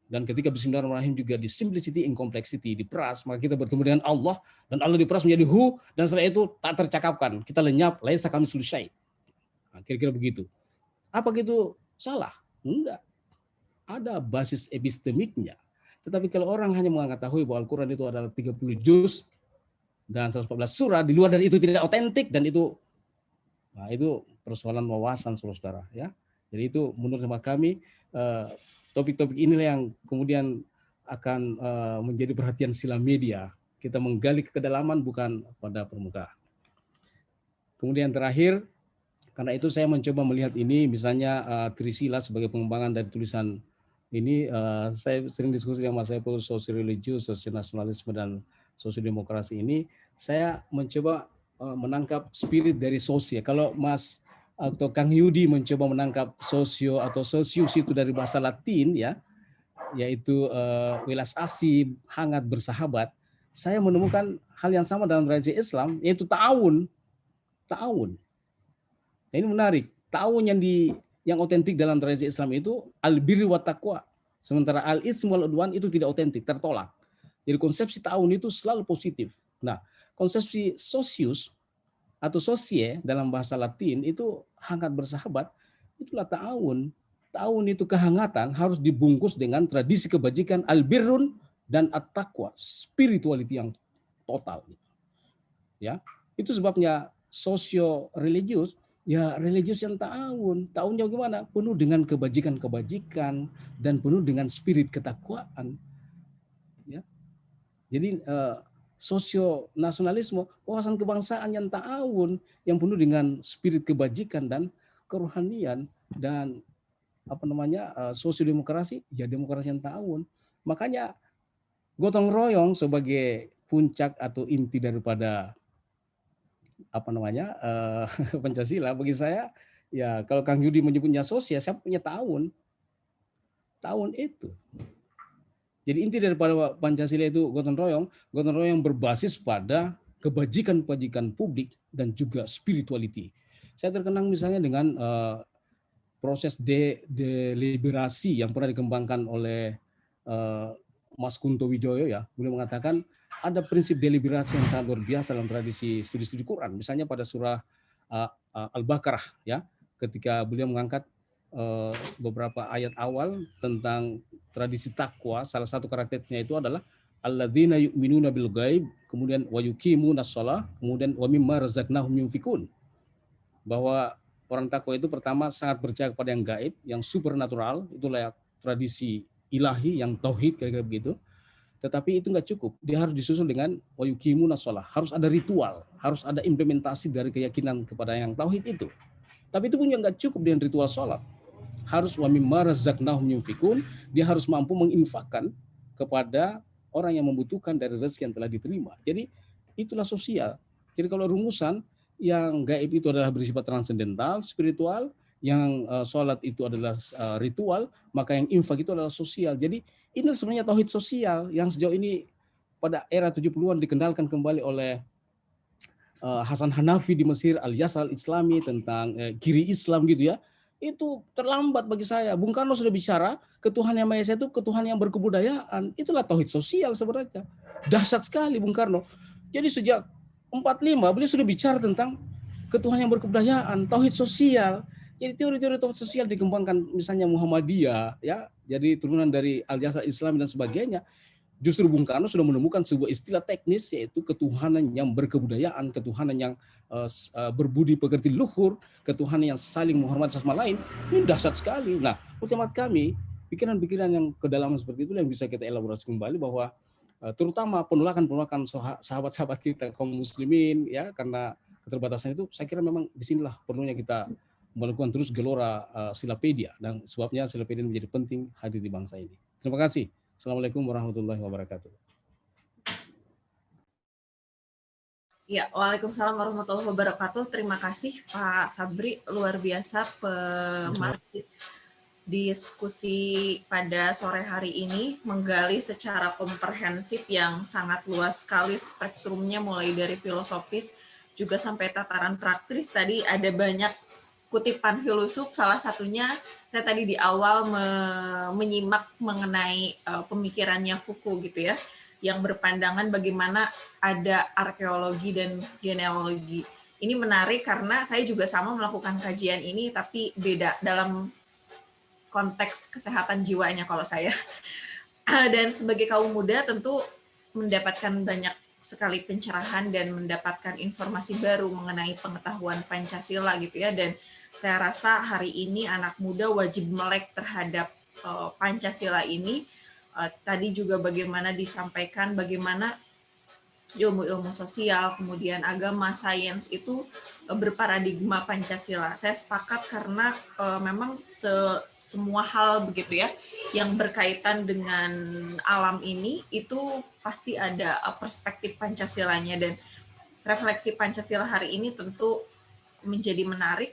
Dan ketika Bismillahirrahmanirrahim juga di simplicity in complexity diperas, maka kita bertemu dengan Allah dan Allah diperas menjadi hu dan setelah itu tak tercakapkan, kita lenyap, laisa kamitslihi syai'. Nah, kira-kira begitu. Apa gitu salah? Enggak. Ada basis epistemiknya. Tetapi kalau orang hanya mengetahui bahwa Al-Quran itu adalah 30 juz dan 114 surah, di luar dari itu tidak otentik dan itu, nah itu persoalan wawasan saudara ya. Jadi itu menurut kami topik-topik inilah yang kemudian akan menjadi perhatian sila media. Kita menggali ke kedalaman bukan pada permukaan. Kemudian terakhir, karena itu saya mencoba melihat ini misalnya Trisila sebagai pengembangan dari tulisan ini. Saya sering diskusi dengan Mas Saiful sosiologis, sosionasionalisme dan sosiodemokrasi ini, saya mencoba menangkap spirit dari sosial. Kalau Mas atau Kang Yudi mencoba menangkap sosio atau sosius itu dari bahasa Latin ya, yaitu welas asih, hangat, bersahabat. Saya menemukan hal yang sama dalam tradisi Islam, yaitu ta'awun. Ta'awun. Nah, ini menarik. Ta'awun yang otentik dalam tradisi Islam itu al-birri wa taqwa. Sementara al-itsm wal udwan itu tidak otentik, tertolak. Jadi konsepsi tahun itu selalu positif. Nah, konsepsi socius atau socie dalam bahasa Latin itu hangat bersahabat, itulah tahun. Tahun itu kehangatan harus dibungkus dengan tradisi kebajikan albirrun dan at-taqwa, spirituality yang total. Ya, itu sebabnya sosio religius, ya religius yang tahun. Tahunnya gimana? Penuh dengan kebajikan-kebajikan dan penuh dengan spirit ketakwaan. Ya. Jadi sosio nasionalisme, wawasan kebangsaan yang tahun, yang penuh dengan spirit kebajikan dan kerohanian, dan sosiodemokrasi, ya demokrasi yang tahun. Makanya gotong royong sebagai puncak atau inti daripada Pancasila bagi saya, ya kalau Kang Yudi menyebutnya sosial, saya punya tahun itu. Jadi inti daripada Pancasila itu gotong royong berbasis pada kebajikan-kebajikan publik dan juga spirituality. Saya terkenang misalnya dengan proses deliberasi yang pernah dikembangkan oleh Mas Kunto Wijoyo, ya. Beliau mengatakan ada prinsip deliberasi yang sangat luar biasa dalam tradisi studi-studi Quran. Misalnya pada surah Al-Baqarah, ya, ketika beliau mengangkat beberapa ayat awal tentang tradisi takwa, salah satu karakternya itu adalah alladzina yu'minuna bil ghaib, kemudian wa yuqimunas shalah, kemudian wa mimma razaqnahum yunfikun. Bahwa orang takwa itu pertama sangat percaya kepada yang gaib, yang supernatural, itulah tradisi ilahi yang tauhid, kira-kira begitu. Tetapi itu nggak cukup, dia harus disusul dengan wa yuqimunas shalah, harus ada ritual, harus ada implementasi dari keyakinan kepada yang tauhid itu. Tapi itu pun nggak cukup dengan ritual sholat. Harus wa mimma razaqnahum yunfikun, dia harus mampu menginfakkan kepada orang yang membutuhkan dari rezeki yang telah diterima. Jadi itulah sosial. Jadi kalau rumusan, yang gaib itu adalah bersifat transendental, spiritual, yang sholat itu adalah ritual, maka yang infak itu adalah sosial. Jadi ini sebenarnya tauhid sosial yang sejauh ini pada era 70-an dikendalikan kembali oleh Hasan Hanafi di Mesir, Al-Yasal Islami tentang kiri Islam gitu ya. Itu terlambat bagi saya. Bung Karno sudah bicara, ketuhanan yang Maha Esa itu ketuhanan yang berkebudayaan. Itulah tauhid sosial sebenarnya. Dahsyat sekali Bung Karno. Jadi sejak 45 beliau sudah bicara tentang ketuhanan yang berkebudayaan, tauhid sosial. Jadi teori-teori tauhid sosial dikembangkan misalnya Muhammadiyah, ya. Jadi turunan dari Al-Yasal Islami dan sebagainya. Justru Bung Karno sudah menemukan sebuah istilah teknis, yaitu ketuhanan yang berkebudayaan, ketuhanan yang berbudi pekerti luhur, ketuhanan yang saling menghormati sesama lain. Ini dahsyat sekali. Nah, ultimat kami, pikiran-pikiran yang kedalaman seperti itu yang bisa kita elaborasi kembali, bahwa terutama penolakan sahabat-sahabat kita kaum muslimin, ya, karena keterbatasan itu, saya kira memang disinilah perlunya kita melakukan terus gelora Silapedia, dan sebabnya Silapedia menjadi penting hadir di bangsa ini. Terima kasih. Assalamualaikum warahmatullahi wabarakatuh. Ya, waalaikumsalam warahmatullahi wabarakatuh. Terima kasih Pak Sabri, luar biasa diskusi pada sore hari ini, menggali secara komprehensif yang sangat luas sekali spektrumnya, mulai dari filosofis juga sampai tataran praktis. Tadi ada banyak kutipan filosof, salah satunya saya tadi di awal menyimak mengenai pemikirannya Foucault gitu ya, yang berpandangan bagaimana ada arkeologi dan genealogi. Ini menarik karena saya juga sama melakukan kajian ini, tapi beda dalam konteks kesehatan jiwanya kalau saya. Dan sebagai kaum muda tentu mendapatkan banyak sekali pencerahan dan mendapatkan informasi baru mengenai pengetahuan Pancasila gitu ya. Dan saya rasa hari ini anak muda wajib melek terhadap Pancasila ini. Tadi juga bagaimana disampaikan bagaimana ilmu-ilmu sosial, kemudian agama, sains itu berparadigma Pancasila. Saya sepakat karena memang semua hal begitu ya yang berkaitan dengan alam ini itu pasti ada perspektif Pancasilanya, dan refleksi Pancasila hari ini tentu menjadi menarik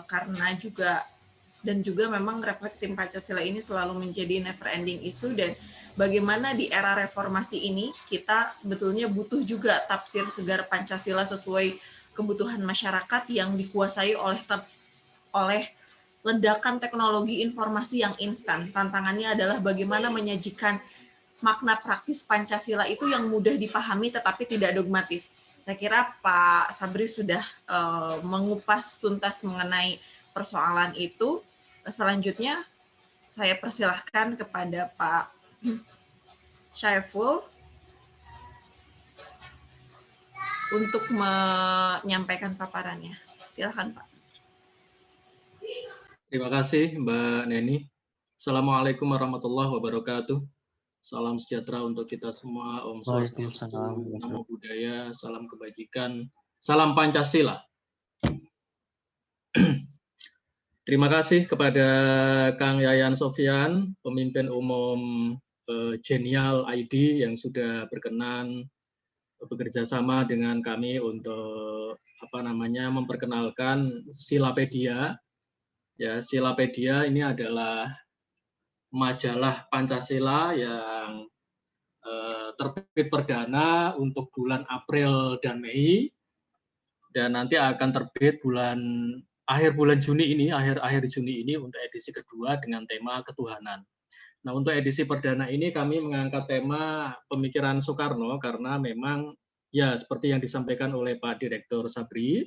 karena juga memang refleksi Pancasila ini selalu menjadi never ending issue, dan bagaimana di era reformasi ini kita sebetulnya butuh juga tafsir segar Pancasila sesuai kebutuhan masyarakat yang dikuasai oleh ledakan teknologi informasi yang instan. Tantangannya adalah bagaimana menyajikan makna praktis Pancasila itu yang mudah dipahami tetapi tidak dogmatis. Saya kira Pak Sabri sudah mengupas tuntas mengenai persoalan itu. Selanjutnya saya persilahkan kepada Pak Syaiful untuk menyampaikan paparannya. Silakan Pak. Terima kasih Mbak Neni. Assalamualaikum warahmatullahi wabarakatuh. Salam sejahtera untuk kita semua. Om Swastiastu, Namo Buddhaya, salam kebajikan, salam Pancasila. Terima kasih kepada Kang Yayan Sofyan, pemimpin umum Genial ID yang sudah berkenan bekerja sama dengan kami untuk memperkenalkan Silapedia. Ya, Silapedia ini adalah majalah Pancasila yang terbit perdana untuk bulan April dan Mei, dan nanti akan terbit akhir Juni ini untuk edisi kedua dengan tema ketuhanan. Nah, untuk edisi perdana ini kami mengangkat tema pemikiran Soekarno karena memang ya seperti yang disampaikan oleh Pak Direktur Sabri,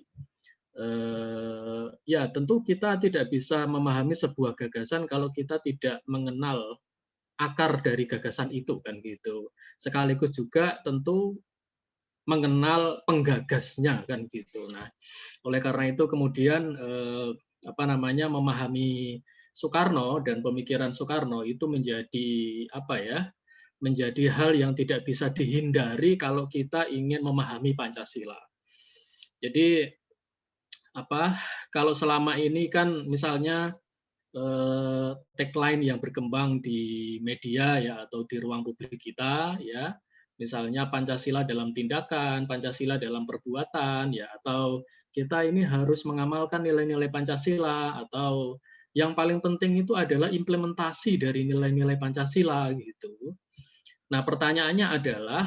ya tentu kita tidak bisa memahami sebuah gagasan kalau kita tidak mengenal akar dari gagasan itu, kan gitu. Sekaligus juga tentu mengenal penggagasnya, kan gitu. Nah, oleh karena itu kemudian memahami Soekarno dan pemikiran Soekarno itu menjadi hal yang tidak bisa dihindari kalau kita ingin memahami Pancasila. Jadi kalau selama ini kan misalnya tagline yang berkembang di media ya atau di ruang publik kita ya, misalnya Pancasila dalam tindakan, Pancasila dalam perbuatan ya, atau kita ini harus mengamalkan nilai-nilai Pancasila, atau yang paling penting itu adalah implementasi dari nilai-nilai Pancasila gitu. Nah, pertanyaannya adalah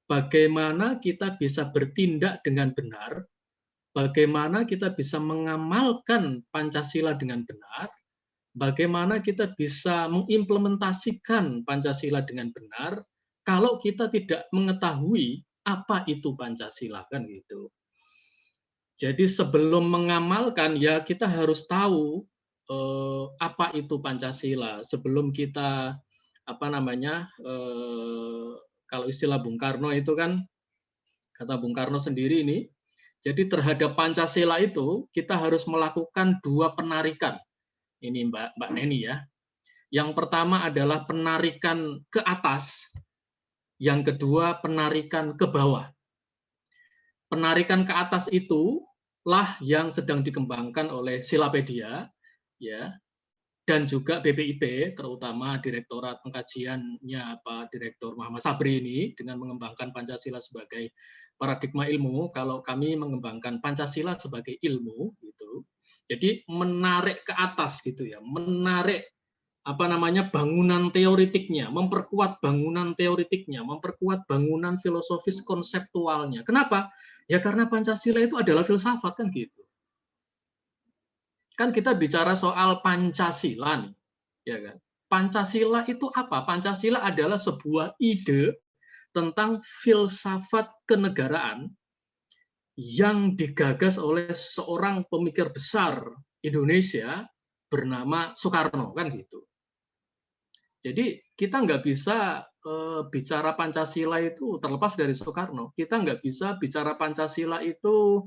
bagaimana kita bisa bertindak dengan benar? Bagaimana kita bisa mengamalkan Pancasila dengan benar, bagaimana kita bisa mengimplementasikan Pancasila dengan benar, kalau kita tidak mengetahui apa itu Pancasila, kan gitu. Jadi sebelum mengamalkan, ya kita harus tahu apa itu Pancasila. Sebelum kita, kalau istilah Bung Karno itu kan, kata Bung Karno sendiri ini, jadi terhadap Pancasila itu kita harus melakukan dua penarikan. Ini Mbak Neni ya. Yang pertama adalah penarikan ke atas, yang kedua penarikan ke bawah. Penarikan ke atas itulah yang sedang dikembangkan oleh Silapedia ya, dan juga BPIP, terutama Direktorat Pengkajiannya Pak Direktur Muhammad Sabri ini dengan mengembangkan Pancasila sebagai paradigma ilmu. Kalau kami mengembangkan Pancasila sebagai ilmu gitu. Jadi menarik ke atas gitu ya, menarik bangunan teoritiknya, memperkuat bangunan teoritiknya, memperkuat bangunan filosofis konseptualnya. Kenapa? Ya karena Pancasila itu adalah filsafat, kan gitu. Kan kita bicara soal Pancasila nih, ya kan? Pancasila itu apa? Pancasila adalah sebuah ide tentang filsafat kenegaraan yang digagas oleh seorang pemikir besar Indonesia bernama Soekarno, kan gitu. Jadi kita nggak bisa bicara Pancasila itu terlepas dari Soekarno. Kita nggak bisa bicara Pancasila itu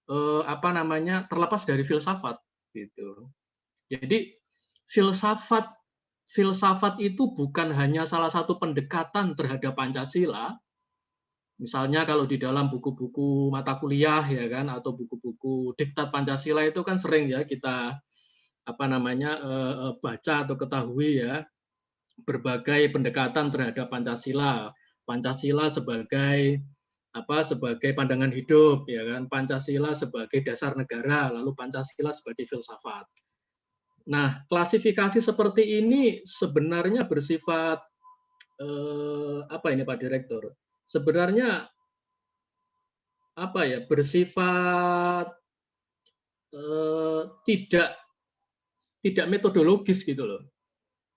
terlepas dari filsafat gitu. Jadi filsafat itu bukan hanya salah satu pendekatan terhadap Pancasila. Misalnya kalau di dalam buku-buku mata kuliah ya kan, atau buku-buku diktat Pancasila itu kan sering ya kita baca atau ketahui ya, berbagai pendekatan terhadap Pancasila. Pancasila sebagai pandangan hidup ya kan, Pancasila sebagai dasar negara, lalu Pancasila sebagai filsafat. Nah, klasifikasi seperti ini sebenarnya bersifat Pak Direktur? Sebenarnya bersifat tidak metodologis gitu loh.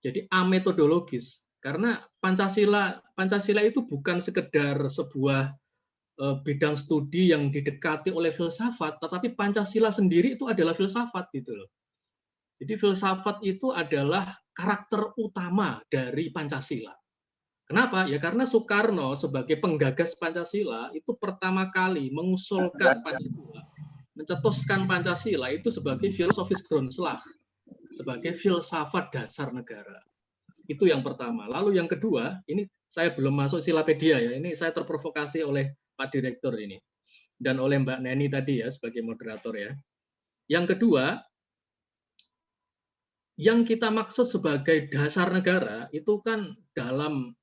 Jadi ametodologis. Karena Pancasila itu bukan sekedar sebuah bidang studi yang didekati oleh filsafat, tetapi Pancasila sendiri itu adalah filsafat gitu loh. Jadi filsafat itu adalah karakter utama dari Pancasila. Kenapa? Ya karena Soekarno sebagai penggagas Pancasila itu pertama kali mengusulkan Pancasila, mencetuskan Pancasila itu sebagai filosofis Grundslag, sebagai filsafat dasar negara. Itu yang pertama. Lalu yang kedua, ini saya belum masuk Silapedia ya, ini saya terprovokasi oleh Pak Direktur ini dan oleh Mbak Neni tadi ya sebagai moderator ya. Yang kedua, yang kita maksud sebagai dasar negara itu kan dalam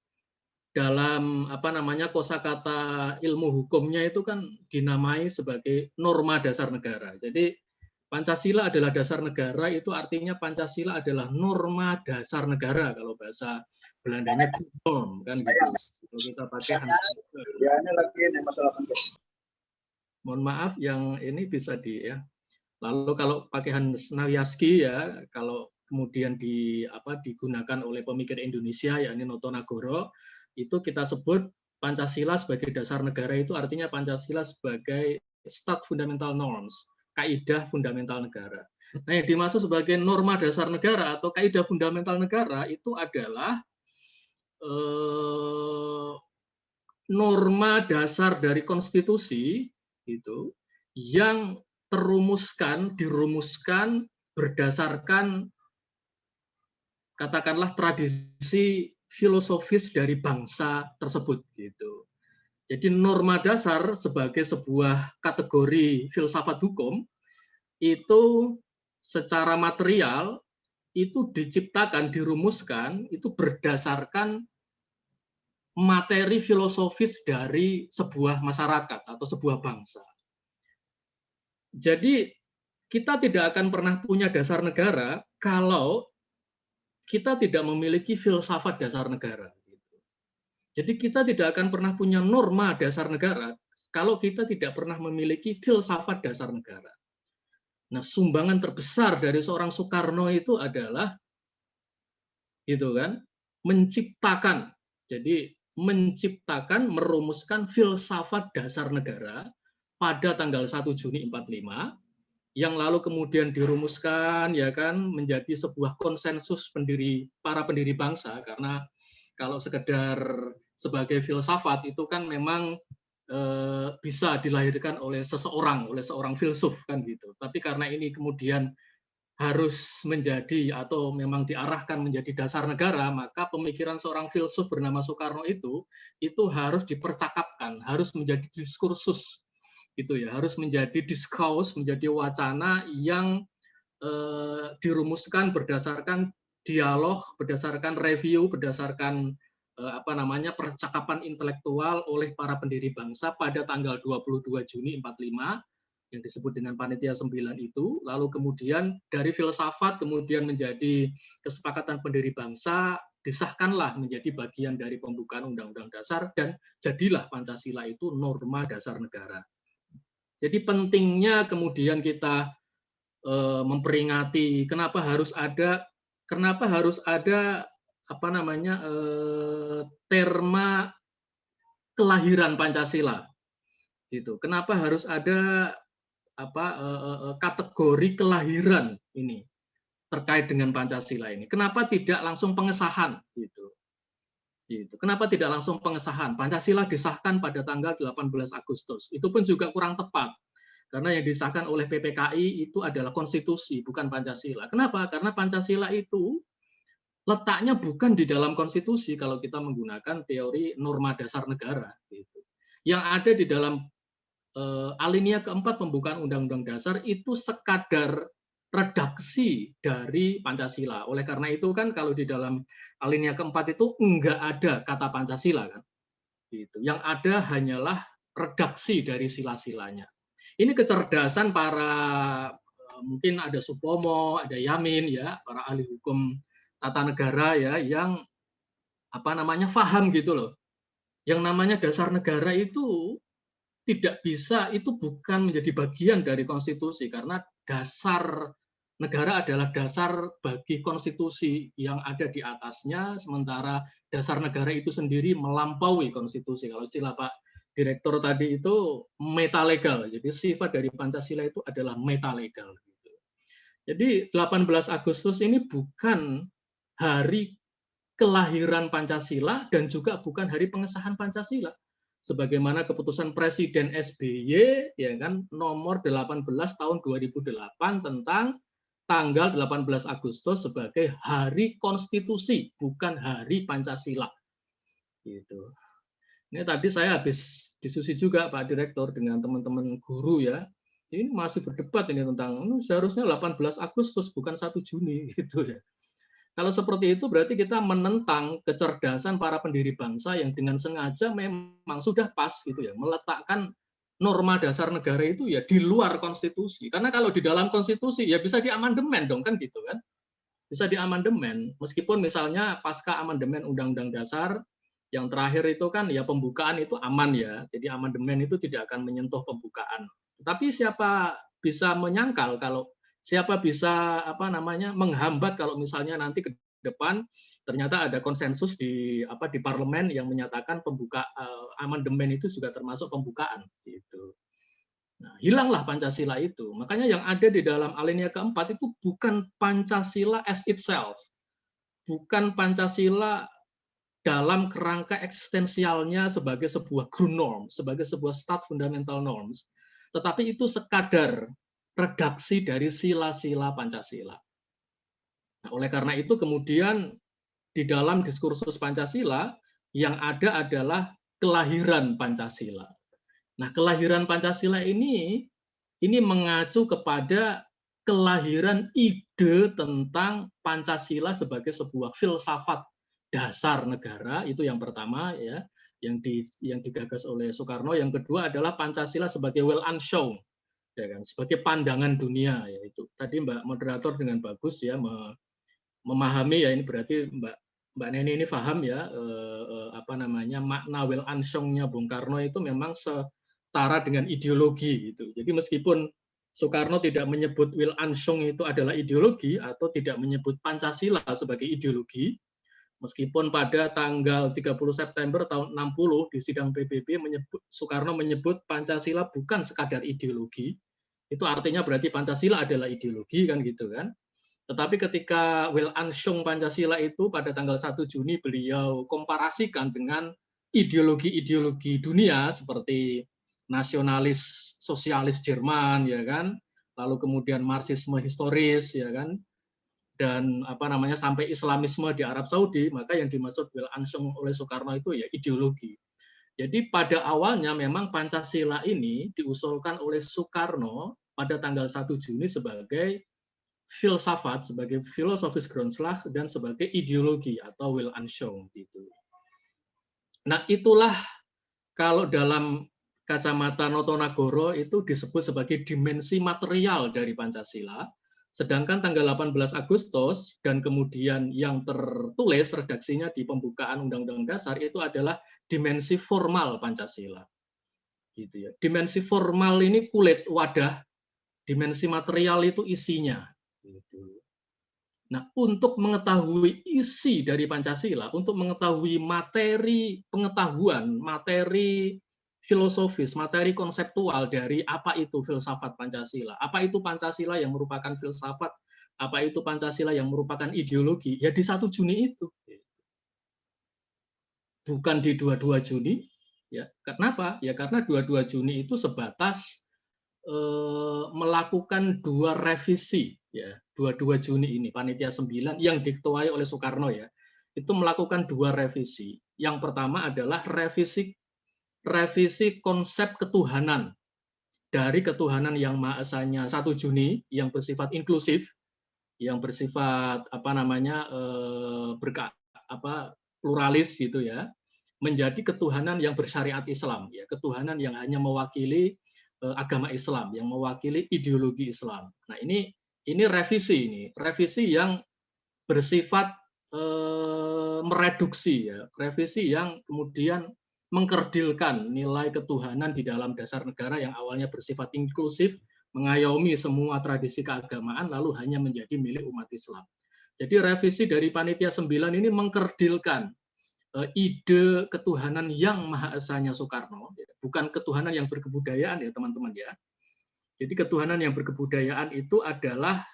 apa namanya kosakata ilmu hukumnya itu kan dinamai sebagai norma dasar negara. Jadi Pancasila adalah dasar negara, itu artinya Pancasila adalah norma dasar negara kalau bahasa Belandanya Grundnorm kan gitu. Kalau kita pakai mohon maaf yang ini bisa di ya. Lalu kalau pakai Hans Nawiaski ya, kalau kemudian digunakan oleh pemikir Indonesia yakni Noto Nagoro, itu kita sebut Pancasila sebagai dasar negara itu artinya Pancasila sebagai stat fundamental norms, kaidah fundamental negara. Nah, yang dimaksud sebagai norma dasar negara atau kaidah fundamental negara itu adalah norma dasar dari konstitusi itu yang dirumuskan berdasarkan katakanlah tradisi filosofis dari bangsa tersebut gitu. Jadi norma dasar sebagai sebuah kategori filsafat hukum itu secara material itu diciptakan, dirumuskan itu berdasarkan materi filosofis dari sebuah masyarakat atau sebuah bangsa. Jadi kita tidak akan pernah punya dasar negara kalau kita tidak memiliki filsafat dasar negara. Jadi kita tidak akan pernah punya norma dasar negara kalau kita tidak pernah memiliki filsafat dasar negara. Nah, sumbangan terbesar dari seorang Soekarno itu adalah gitu kan, menciptakan. Jadi menciptakan, merumuskan filsafat dasar negara pada tanggal 1 Juni 45 yang lalu kemudian dirumuskan ya kan menjadi sebuah konsensus para pendiri bangsa, karena kalau sekedar sebagai filsafat itu kan memang bisa dilahirkan oleh seorang filsuf kan gitu. Tapi karena ini kemudian harus menjadi atau memang diarahkan menjadi dasar negara, maka pemikiran seorang filsuf bernama Soekarno itu harus dipercakapkan, harus menjadi diskursus gitu ya, harus menjadi diskurs, menjadi wacana yang dirumuskan berdasarkan dialog, berdasarkan review, berdasarkan percakapan intelektual oleh para pendiri bangsa pada tanggal 22 Juni 45 yang disebut dengan Panitia 9 itu, lalu kemudian dari filsafat kemudian menjadi kesepakatan pendiri bangsa, disahkanlah menjadi bagian dari pembukaan Undang-Undang Dasar dan jadilah Pancasila itu norma dasar negara. Jadi pentingnya kemudian kita memperingati kenapa harus ada terma kelahiran Pancasila gitu. Kenapa harus ada kategori kelahiran ini terkait dengan Pancasila ini? Kenapa tidak langsung pengesahan gitu? Kenapa tidak langsung pengesahan? Pancasila disahkan pada tanggal 18 Agustus. Itu pun juga kurang tepat. Karena yang disahkan oleh PPKI itu adalah konstitusi, bukan Pancasila. Kenapa? Karena Pancasila itu letaknya bukan di dalam konstitusi kalau kita menggunakan teori norma dasar negara. Gitu. Yang ada di dalam alinea keempat pembukaan Undang-Undang Dasar itu sekadar redaksi dari Pancasila. Oleh karena itu kan kalau di dalam alinea keempat itu enggak ada kata Pancasila kan. Gitu. Yang ada hanyalah redaksi dari sila-silanya. Ini kecerdasan para mungkin ada Supomo, ada Yamin ya, para ahli hukum tata negara ya yang paham gitu loh. Yang namanya dasar negara itu tidak bisa, itu bukan menjadi bagian dari konstitusi karena dasar negara adalah dasar bagi konstitusi yang ada di atasnya, sementara dasar negara itu sendiri melampaui konstitusi. Kalau istilah Pak Direktur tadi itu metalegal. Jadi sifat dari Pancasila itu adalah metalegal. Jadi 18 Agustus ini bukan hari kelahiran Pancasila dan juga bukan hari pengesahan Pancasila. Sebagaimana keputusan Presiden SBY ya kan nomor 18 tahun 2008 tentang tanggal 18 Agustus sebagai hari konstitusi, bukan hari Pancasila. Gitu. Ini tadi saya habis diskusi juga Pak Direktur dengan teman-teman guru ya. Ini masih berdebat ini tentang seharusnya 18 Agustus bukan 1 Juni gitu ya. Kalau seperti itu berarti kita menentang kecerdasan para pendiri bangsa yang dengan sengaja memang sudah pas gitu ya, meletakkan norma dasar negara itu ya di luar konstitusi. Karena kalau di dalam konstitusi ya bisa diamandemen dong kan gitu kan. Bisa diamandemen meskipun misalnya pasca amandemen Undang-Undang Dasar yang terakhir itu kan ya pembukaan itu aman ya. Jadi amandemen itu tidak akan menyentuh pembukaan. Tapi siapa bisa menyangkal kalau siapa bisa menghambat kalau misalnya nanti ke depan ternyata ada konsensus di parlemen yang menyatakan amandemen itu juga termasuk pembukaan gitu. Nah, hilanglah Pancasila itu. Makanya yang ada di dalam alinea keempat itu bukan Pancasila as itself. Bukan Pancasila dalam kerangka eksistensialnya sebagai sebuah ground norm, sebagai sebuah stat fundamental norms, tetapi itu sekadar redaksi dari sila-sila Pancasila. Nah, oleh karena itu kemudian di dalam diskursus Pancasila yang ada adalah kelahiran Pancasila. Nah, kelahiran Pancasila ini mengacu kepada kelahiran ide tentang Pancasila sebagai sebuah filsafat dasar negara, itu yang pertama ya, yang digagas oleh Soekarno. Yang kedua adalah Pancasila sebagai Weltanschauung, ya kan, sebagai pandangan dunia. Yaitu tadi Mbak Moderator dengan bagus ya memahami ya, ini berarti Mbak Neni ini paham ya makna Weltanschauung-nya Bung Karno itu memang setara dengan ideologi gitu. Jadi meskipun Soekarno tidak menyebut Weltanschauung itu adalah ideologi atau tidak menyebut Pancasila sebagai ideologi, meskipun pada tanggal 30 September tahun 60 di sidang PBB Soekarno menyebut Pancasila bukan sekadar ideologi, itu artinya berarti Pancasila adalah ideologi kan gitu kan. Tetapi ketika Weltanschauung Pancasila itu pada tanggal 1 Juni beliau komparasikan dengan ideologi-ideologi dunia seperti nasionalis sosialis Jerman ya kan, lalu kemudian marxisme historis ya kan, dan sampai Islamisme di Arab Saudi, maka yang dimaksud Weltanschauung oleh Soekarno itu ya ideologi. Jadi pada awalnya memang Pancasila ini diusulkan oleh Soekarno pada tanggal 1 Juni sebagai filsafat, sebagai filosofis Grundslag dan sebagai ideologi atau Weltanschauung gitu. Nah, itulah kalau dalam kacamata Noto Nagoro itu disebut sebagai dimensi material dari Pancasila. Sedangkan tanggal 18 Agustus dan kemudian yang tertulis redaksinya di pembukaan Undang-Undang Dasar itu adalah dimensi formal Pancasila. Gitu ya. Dimensi formal ini kulit wadah, dimensi material itu isinya. Gitu. Nah, untuk mengetahui isi dari Pancasila, untuk mengetahui materi pengetahuan, materi filosofis, materi konseptual dari apa itu filsafat Pancasila, apa itu Pancasila yang merupakan filsafat, apa itu Pancasila yang merupakan ideologi, ya di 1 Juni itu. Bukan di 22 Juni. Ya, kenapa? Ya karena 22 Juni itu sebatas melakukan 2 revisi. Ya, 22 Juni ini, Panitia 9 yang diketuai oleh Soekarno ya, itu melakukan 2 revisi. Yang pertama adalah revisi konsep ketuhanan dari ketuhanan yang Maha Esanya 1 Juni yang bersifat inklusif, yang bersifat pluralis gitu ya, menjadi ketuhanan yang bersyariat Islam ya, ketuhanan yang hanya mewakili agama Islam, yang mewakili ideologi Islam. Nah, ini revisi yang bersifat mereduksi ya, revisi yang kemudian mengkerdilkan nilai ketuhanan di dalam dasar negara yang awalnya bersifat inklusif mengayomi semua tradisi keagamaan lalu hanya menjadi milik umat Islam. Jadi revisi dari Panitia 9 ini mengkerdilkan ide ketuhanan yang Maha Esanya Soekarno, bukan ketuhanan yang berkebudayaan ya teman-teman ya. Jadi ketuhanan yang berkebudayaan itu adalah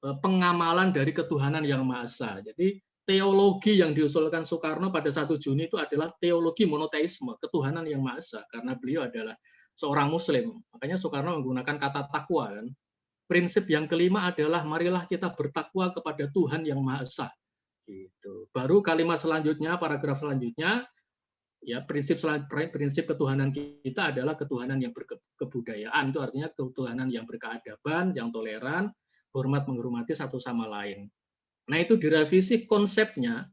pengamalan dari ketuhanan yang Maha Esa. Jadi teologi yang diusulkan Soekarno pada 1 Juni itu adalah teologi monoteisme, ketuhanan yang Maha Esa, karena beliau adalah seorang Muslim. Makanya Soekarno menggunakan kata takwa kan. Prinsip yang kelima adalah marilah kita bertakwa kepada Tuhan yang Maha Esa. Gitu. Baru kalimat selanjutnya, paragraf selanjutnya, ya prinsip ketuhanan kita adalah ketuhanan yang berkebudayaan. Itu artinya ketuhanan yang berkeadaban, yang toleran, hormat menghormati satu sama lain. Nah itu direvisi konsepnya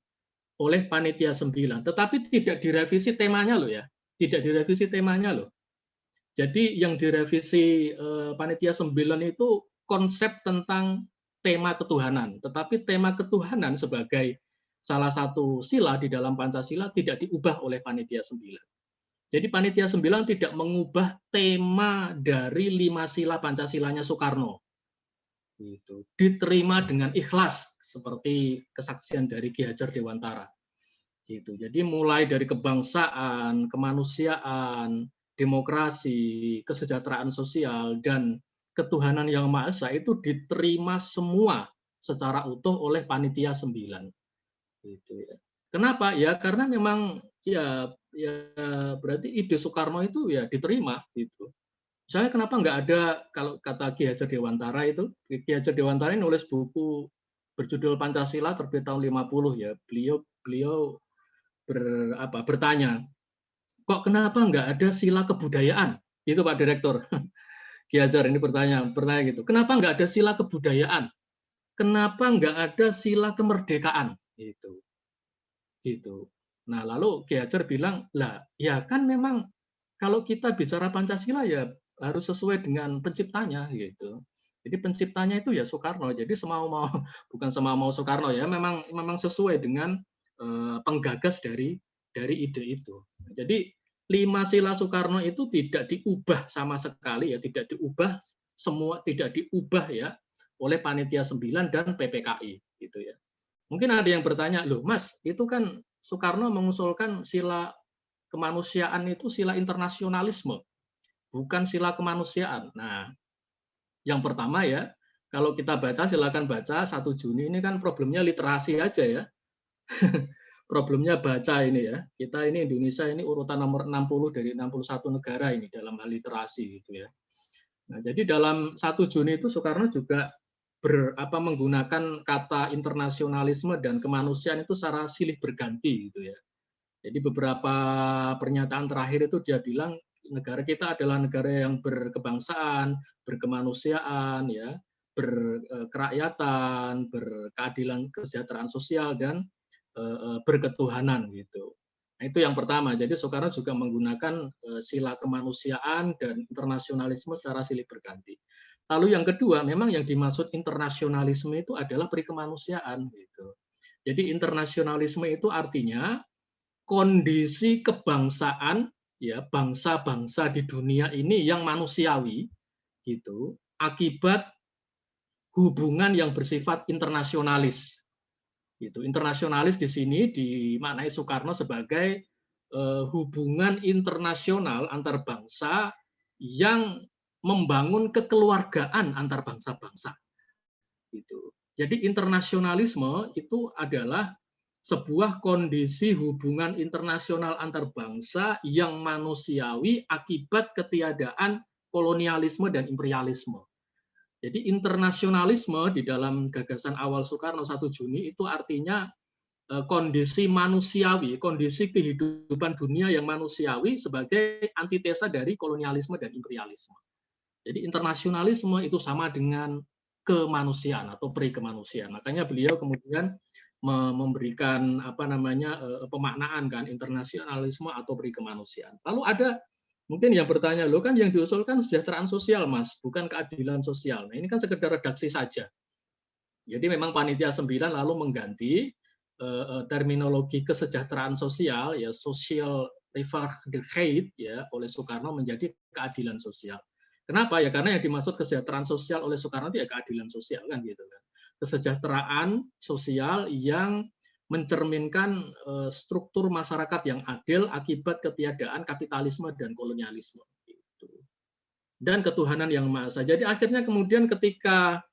oleh Panitia 9, tetapi tidak direvisi temanya loh ya, tidak direvisi temanya loh. Jadi yang direvisi Panitia 9 itu konsep tentang tema ketuhanan, tetapi tema ketuhanan sebagai salah satu sila di dalam Pancasila tidak diubah oleh Panitia 9. Jadi Panitia 9 tidak mengubah tema dari 5 sila Pancasilanya Soekarno. Gitu. Diterima dengan ikhlas seperti kesaksian dari Ki Hajar Dewantara. Gitu. Jadi mulai dari kebangsaan, kemanusiaan, demokrasi, kesejahteraan sosial, dan ketuhanan yang Maha Esa itu diterima semua secara utuh oleh Panitia 9. Gitu ya. Kenapa? Ya karena memang ya berarti ide Soekarno itu ya diterima gitu. Misalnya kenapa nggak ada, kalau kata Ki Hajar Dewantara itu, Ki Hajar Dewantara ini nulis buku berjudul Pancasila terbit tahun 50 ya. Beliau bertanya, kok kenapa nggak ada sila kebudayaan? Itu Pak Direktur. Ki Hajar ini bertanya gitu. Kenapa nggak ada sila kebudayaan? Kenapa nggak ada sila kemerdekaan? Gitu. Nah lalu Ki Hajar bilang, lah ya kan memang kalau kita bicara Pancasila ya harus sesuai dengan penciptanya gitu. Jadi penciptanya itu ya Soekarno. Jadi bukan semau Soekarno ya, memang sesuai dengan penggagas dari ide itu. Jadi 5 sila Soekarno itu tidak diubah sama sekali ya, tidak diubah ya oleh Panitia 9 dan PPKI gitu ya. Mungkin ada yang bertanya, loh Mas, itu kan Soekarno mengusulkan sila kemanusiaan itu sila internasionalisme, bukan sila kemanusiaan. Nah, yang pertama ya, kalau kita baca, silakan baca 1 Juni ini kan problemnya literasi aja ya. Problemnya baca ini ya. Kita ini Indonesia ini urutan nomor 60 dari 61 negara ini dalam hal literasi gitu ya. Nah, jadi dalam 1 Juni itu Soekarno juga menggunakan kata internasionalisme dan kemanusiaan itu secara silih berganti gitu ya. Jadi beberapa pernyataan terakhir itu dia bilang negara kita adalah negara yang berkebangsaan, berkemanusiaan, ya, berkerakyatan, berkeadilan kesejahteraan sosial dan berketuhanan gitu. Nah, itu yang pertama. Jadi Soekarno juga menggunakan sila kemanusiaan dan internasionalisme secara silih berganti. Lalu yang kedua, memang yang dimaksud internasionalisme itu adalah perikemanusiaan gitu. Jadi internasionalisme itu artinya kondisi kebangsaan ya bangsa-bangsa di dunia ini yang manusiawi gitu akibat hubungan yang bersifat internasionalis. Gitu. Internasionalis di sini dimaknai Soekarno sebagai hubungan internasional antar bangsa yang membangun kekeluargaan antar bangsa-bangsa. Gitu. Jadi internasionalisme itu adalah sebuah kondisi hubungan internasional antar bangsa yang manusiawi akibat ketiadaan kolonialisme dan imperialisme. Jadi internasionalisme di dalam gagasan awal Soekarno 1 Juni itu artinya kondisi manusiawi, kondisi kehidupan dunia yang manusiawi sebagai antitesa dari kolonialisme dan imperialisme. Jadi internasionalisme itu sama dengan kemanusiaan atau perikemanusiaan. Makanya beliau kemudian memberikan pemaknaan kan internasionalisme atau perikemanusiaan. Lalu ada mungkin yang bertanya, lo kan yang diusulkan kesejahteraan sosial, Mas, bukan keadilan sosial. Nah, ini kan sekedar redaksi saja. Jadi memang Panitia 9 lalu mengganti terminologi kesejahteraan sosial, ya social Rechtvaardigheid ya oleh Soekarno menjadi keadilan sosial. Kenapa ya? Karena yang dimaksud kesejahteraan sosial oleh Soekarno itu ya keadilan sosial kan gitu kan. Kesejahteraan sosial yang mencerminkan struktur masyarakat yang adil akibat ketiadaan kapitalisme dan kolonialisme. Gitu. Dan ketuhanan yang Maha Esa. Jadi akhirnya kemudian ketika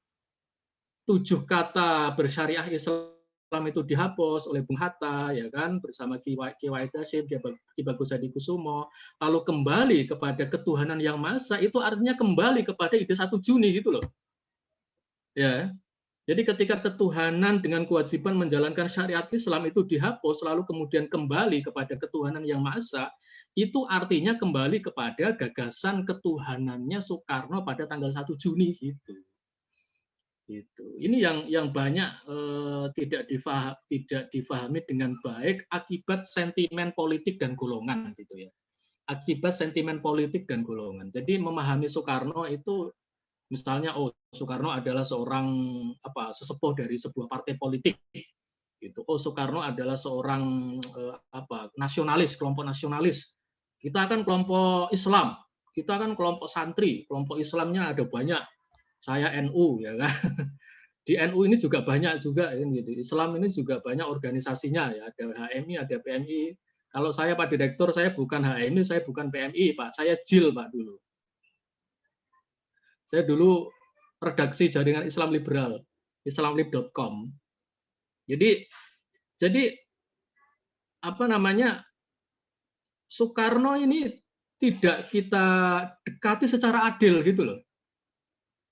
7 kata bersyariah Islam itu dihapus oleh Bung Hatta, ya kan, bersama Ki Wahid Hasyim, Ki Bagus Hadikusumo, lalu kembali kepada ketuhanan yang Maha Esa, itu artinya kembali kepada ide 1 Juni gitu loh. Ya. Jadi ketika ketuhanan dengan kewajiban menjalankan syariat Islam itu dihapus, lalu kemudian kembali kepada ketuhanan yang Maha Esa, itu artinya kembali kepada gagasan ketuhanannya Soekarno pada tanggal 1 Juni gitu. Gitu. Ini yang banyak tidak difahami dengan baik akibat sentimen politik dan golongan gitu ya. Akibat sentimen politik dan golongan. Jadi memahami Soekarno itu misalnya Soekarno adalah seorang sesepuh dari sebuah partai politik gitu. Soekarno adalah seorang nasionalis, kelompok nasionalis. Kita kan kelompok Islam, kita kan kelompok santri, kelompok Islamnya ada banyak. Saya NU ya kan. Di NU ini juga banyak juga gitu. Islam ini juga banyak organisasinya ya, ada HMI, ada PMI. Kalau saya Pak Direktur, saya bukan HMI, saya bukan PMI, Pak. Saya JIL, Pak dulu. Saya dulu redaksi jaringan Islam Liberal, islamlib.com. Jadi Soekarno ini tidak kita dekati secara adil gitu loh.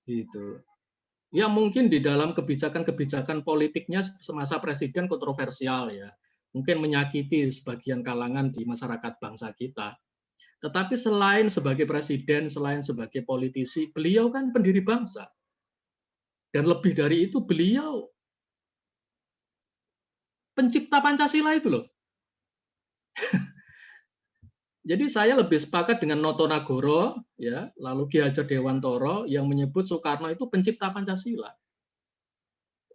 Gitu. Ya mungkin di dalam kebijakan-kebijakan politiknya semasa presiden kontroversial ya. Mungkin menyakiti sebagian kalangan di masyarakat bangsa kita. Tetapi selain sebagai presiden, selain sebagai politisi, beliau kan pendiri bangsa. Dan lebih dari itu beliau pencipta Pancasila itu loh. Jadi saya lebih sepakat dengan Noto Nagoro, ya, lalu Ki Hajar Dewantoro yang menyebut Soekarno itu pencipta Pancasila.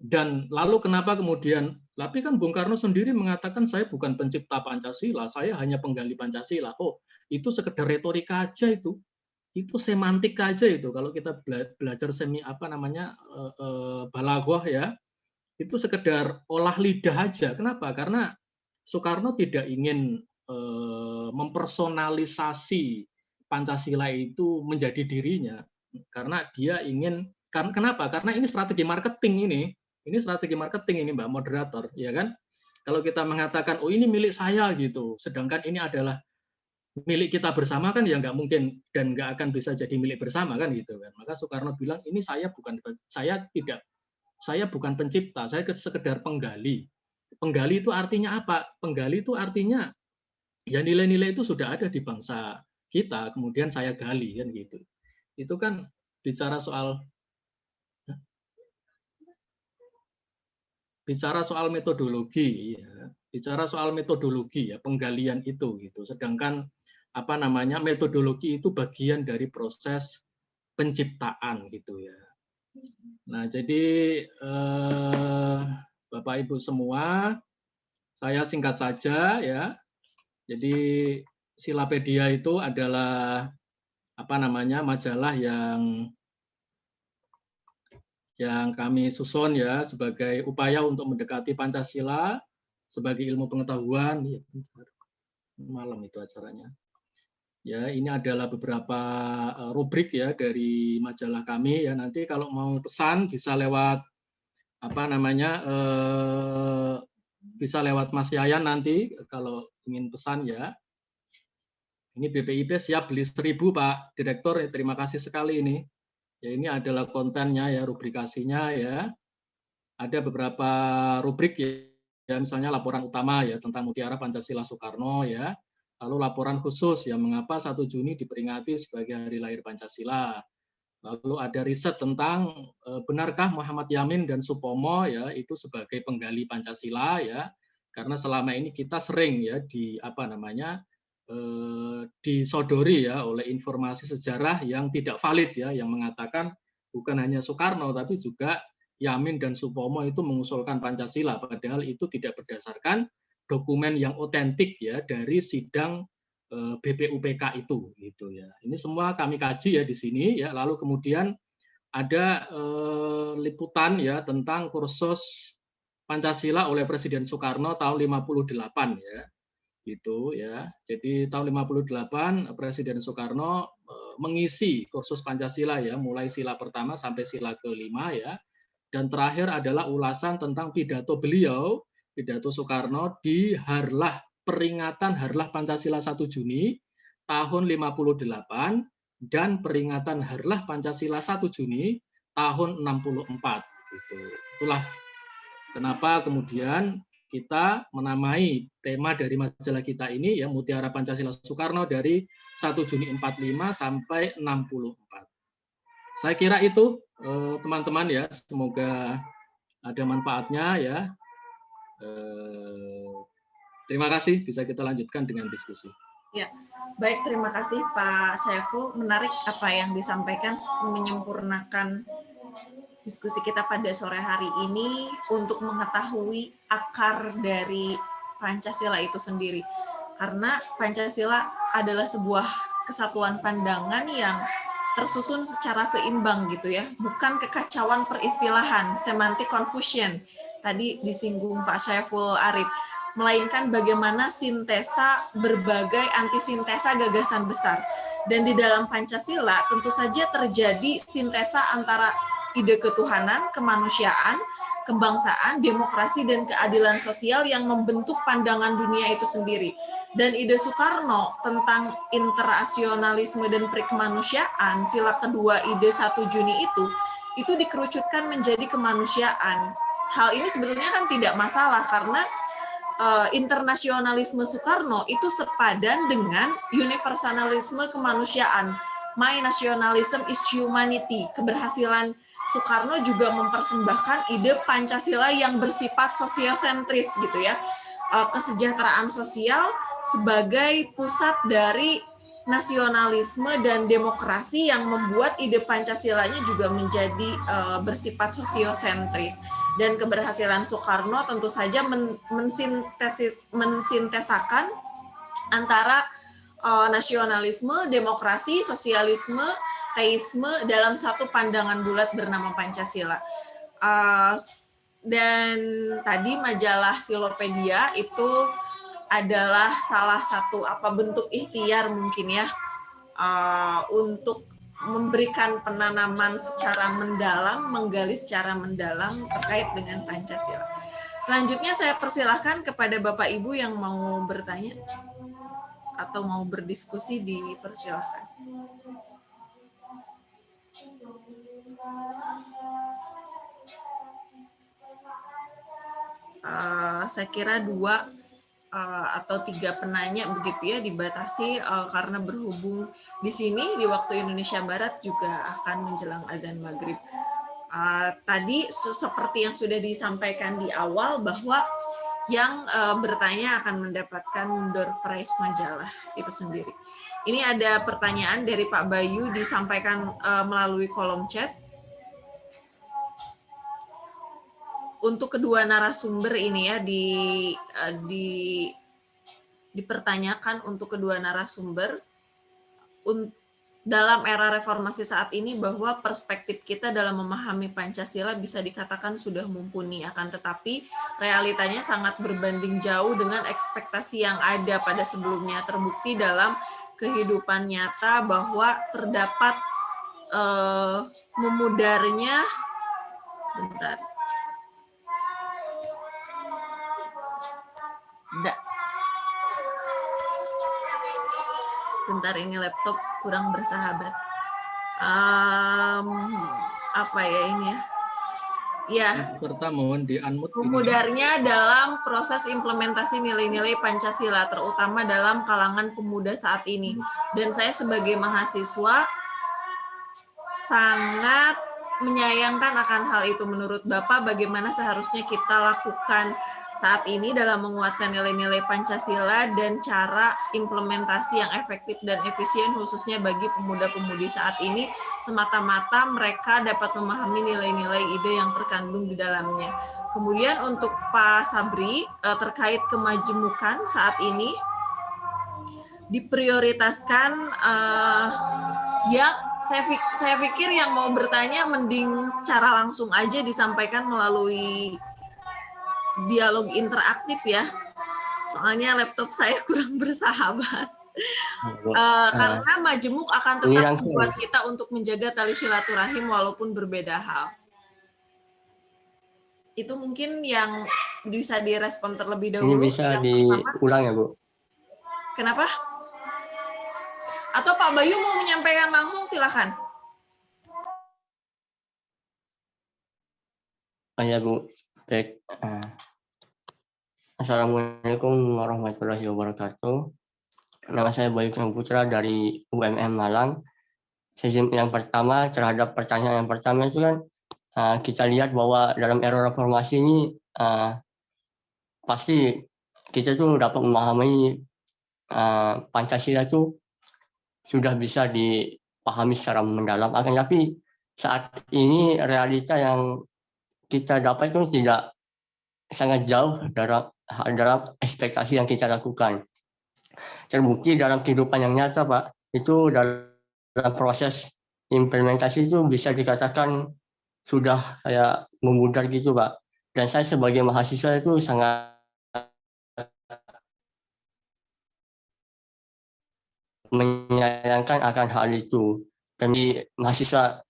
Dan lalu kenapa kemudian, tapi kan Bung Karno sendiri mengatakan saya bukan pencipta Pancasila, saya hanya penggali Pancasila. Itu sekedar retorika aja itu semantik aja itu. Kalau kita belajar balaghah ya, itu sekedar olah lidah aja. Kenapa? Karena Soekarno tidak ingin mempersonalisasi Pancasila itu menjadi dirinya, karena dia ingin, kenapa? Karena ini strategi marketing ini strategi marketing ini Mbak Moderator, ya kan? Kalau kita mengatakan ini milik saya gitu, sedangkan ini adalah milik kita bersama kan ya nggak mungkin dan nggak akan bisa jadi milik bersama kan gitu kan. Maka Soekarno bilang ini saya bukan pencipta, saya sekedar penggali. Penggali itu artinya apa? Penggali itu artinya ya nilai-nilai itu sudah ada di bangsa kita, kemudian saya gali kan gitu. Itu kan bicara soal metodologi ya. Bicara soal metodologi ya, penggalian itu gitu. Sedangkan metodologi itu bagian dari proses penciptaan gitu ya. Nah, jadi Bapak Ibu semua, saya singkat saja ya. Jadi Silapedia itu adalah majalah yang kami susun ya sebagai upaya untuk mendekati Pancasila sebagai ilmu pengetahuan. Malam itu acaranya. Ya, ini adalah beberapa rubrik ya dari majalah kami ya. Nanti kalau mau pesan bisa lewat bisa lewat Mas Yayan nanti kalau ingin pesan ya. Ini BPIP siap beli 1000 Pak Direktur, ya, terima kasih sekali ini. Ya, ini adalah kontennya ya, rubrikasinya ya. Ada beberapa rubrik ya, misalnya laporan utama ya tentang Mutiara Pancasila Soekarno ya. Lalu laporan khusus ya, mengapa 1 Juni diperingati sebagai hari lahir Pancasila. Lalu ada riset tentang benarkah Muhammad Yamin dan Supomo ya itu sebagai penggali Pancasila ya. Karena selama ini kita sering ya disodori ya oleh informasi sejarah yang tidak valid ya, yang mengatakan bukan hanya Soekarno tapi juga Yamin dan Supomo itu mengusulkan Pancasila, padahal itu tidak berdasarkan dokumen yang otentik ya dari sidang BPUPK itu, gitu ya. Ini semua kami kaji ya di sini ya. Lalu kemudian ada liputan ya tentang kursus Pancasila oleh Presiden Soekarno tahun 58 ya. Gitu ya. Jadi tahun 58 Presiden Soekarno mengisi kursus Pancasila ya, mulai sila pertama sampai sila kelima ya. Dan terakhir adalah ulasan tentang pidato beliau, pidato Soekarno di Harlah, peringatan Harlah Pancasila 1 Juni tahun 58 dan peringatan Harlah Pancasila 1 Juni tahun 64. Gitu. Itulah kenapa kemudian kita menamai tema dari majalah kita ini ya Mutiara Pancasila Soekarno dari 1 Juni 45 sampai 64. Saya kira itu teman-teman ya, semoga ada manfaatnya ya. Terima kasih, bisa kita lanjutkan dengan diskusi. Ya, baik, terima kasih Pak Syaiful. Menarik apa yang disampaikan, menyempurnakan diskusi kita pada sore hari ini untuk mengetahui akar dari Pancasila itu sendiri. Karena Pancasila adalah sebuah kesatuan pandangan yang tersusun secara seimbang gitu ya, bukan kekacauan peristilahan, semantic confusion, tadi disinggung Pak Syaiful Arif, melainkan bagaimana sintesa berbagai antisintesa gagasan besar. Dan di dalam Pancasila tentu saja terjadi sintesa antara ide ketuhanan, kemanusiaan, kebangsaan, demokrasi, dan keadilan sosial yang membentuk pandangan dunia itu sendiri. Dan ide Soekarno tentang internasionalisme dan perikemanusiaan, sila kedua ide 1 Juni itu dikerucutkan menjadi kemanusiaan. Hal ini sebetulnya kan tidak masalah karena internasionalisme Soekarno itu sepadan dengan universalisme kemanusiaan. My nationalism is humanity. Keberhasilan Soekarno juga mempersembahkan ide Pancasila yang bersifat sosiosentris gitu ya. Kesejahteraan sosial sebagai pusat dari nasionalisme dan demokrasi yang membuat ide Pancasilanya juga menjadi bersifat sosiosentris. Dan keberhasilan Soekarno tentu saja mensintesakan antara nasionalisme, demokrasi, sosialisme, teisme dalam satu pandangan bulat bernama Pancasila. Dan tadi majalah Silopedia itu adalah salah satu bentuk ikhtiar mungkin ya untuk memberikan penanaman secara mendalam, menggali secara mendalam terkait dengan Pancasila. Selanjutnya saya persilahkan kepada Bapak Ibu yang mau bertanya atau mau berdiskusi, dipersilahkan. Saya kira 2 atau 3 penanya begitu ya, dibatasi karena berhubung di sini di waktu Indonesia Barat juga akan menjelang azan maghrib. Tadi seperti yang sudah disampaikan di awal bahwa yang bertanya akan mendapatkan door prize majalah itu sendiri. Ini ada pertanyaan dari Pak Bayu disampaikan melalui kolom chat. Untuk kedua narasumber ini ya dipertanyakan untuk kedua narasumber dalam era reformasi saat ini bahwa perspektif kita dalam memahami Pancasila bisa dikatakan sudah mumpuni, akan tetapi realitanya sangat berbanding jauh dengan ekspektasi yang ada pada sebelumnya. Terbukti dalam kehidupan nyata bahwa terdapat memudarnya bentar ini laptop kurang bersahabat. Apa ya ini ya? Ya. Serta mohon di-unmute. Memudarnya dalam proses implementasi nilai-nilai Pancasila, terutama dalam kalangan pemuda saat ini. Dan saya sebagai mahasiswa sangat menyayangkan akan hal itu. Menurut Bapak, bagaimana seharusnya kita lakukan saat ini dalam menguatkan nilai-nilai Pancasila dan cara implementasi yang efektif dan efisien khususnya bagi pemuda-pemudi saat ini, semata-mata mereka dapat memahami nilai-nilai ide yang terkandung di dalamnya. Kemudian untuk Pak Sabri terkait kemajemukan saat ini, diprioritaskan. Ya, saya pikir yang mau bertanya mending secara langsung aja disampaikan melalui dialog interaktif ya. Soalnya laptop saya kurang bersahabat. Karena majemuk akan tetap membuat kita untuk menjaga tali silaturahim walaupun berbeda hal. Itu mungkin yang bisa direspon terlebih dahulu. Ini bisa diulang ya, Bu? Kenapa? Atau Pak Bayu mau menyampaikan langsung, silakan. Ya, Bu. Baik. Assalamualaikum warahmatullahi wabarakatuh. Nama saya Bayu Putra dari UMM Malang. Yang pertama, terhadap pertanyaan yang pertama itu kan, kita lihat bahwa dalam era reformasi ini pasti kita tuh dapat memahami Pancasila itu sudah bisa dipahami secara mendalam. Akan tapi saat ini realita yang kita dapat itu tidak sangat jauh dalam ekspektasi yang kita lakukan. Terbukti dalam kehidupan yang nyata, Pak, itu dalam proses implementasi itu bisa dikatakan sudah kayak memudar gitu, Pak. Dan saya sebagai mahasiswa itu sangat menyayangkan akan hal itu. Dan di mahasiswa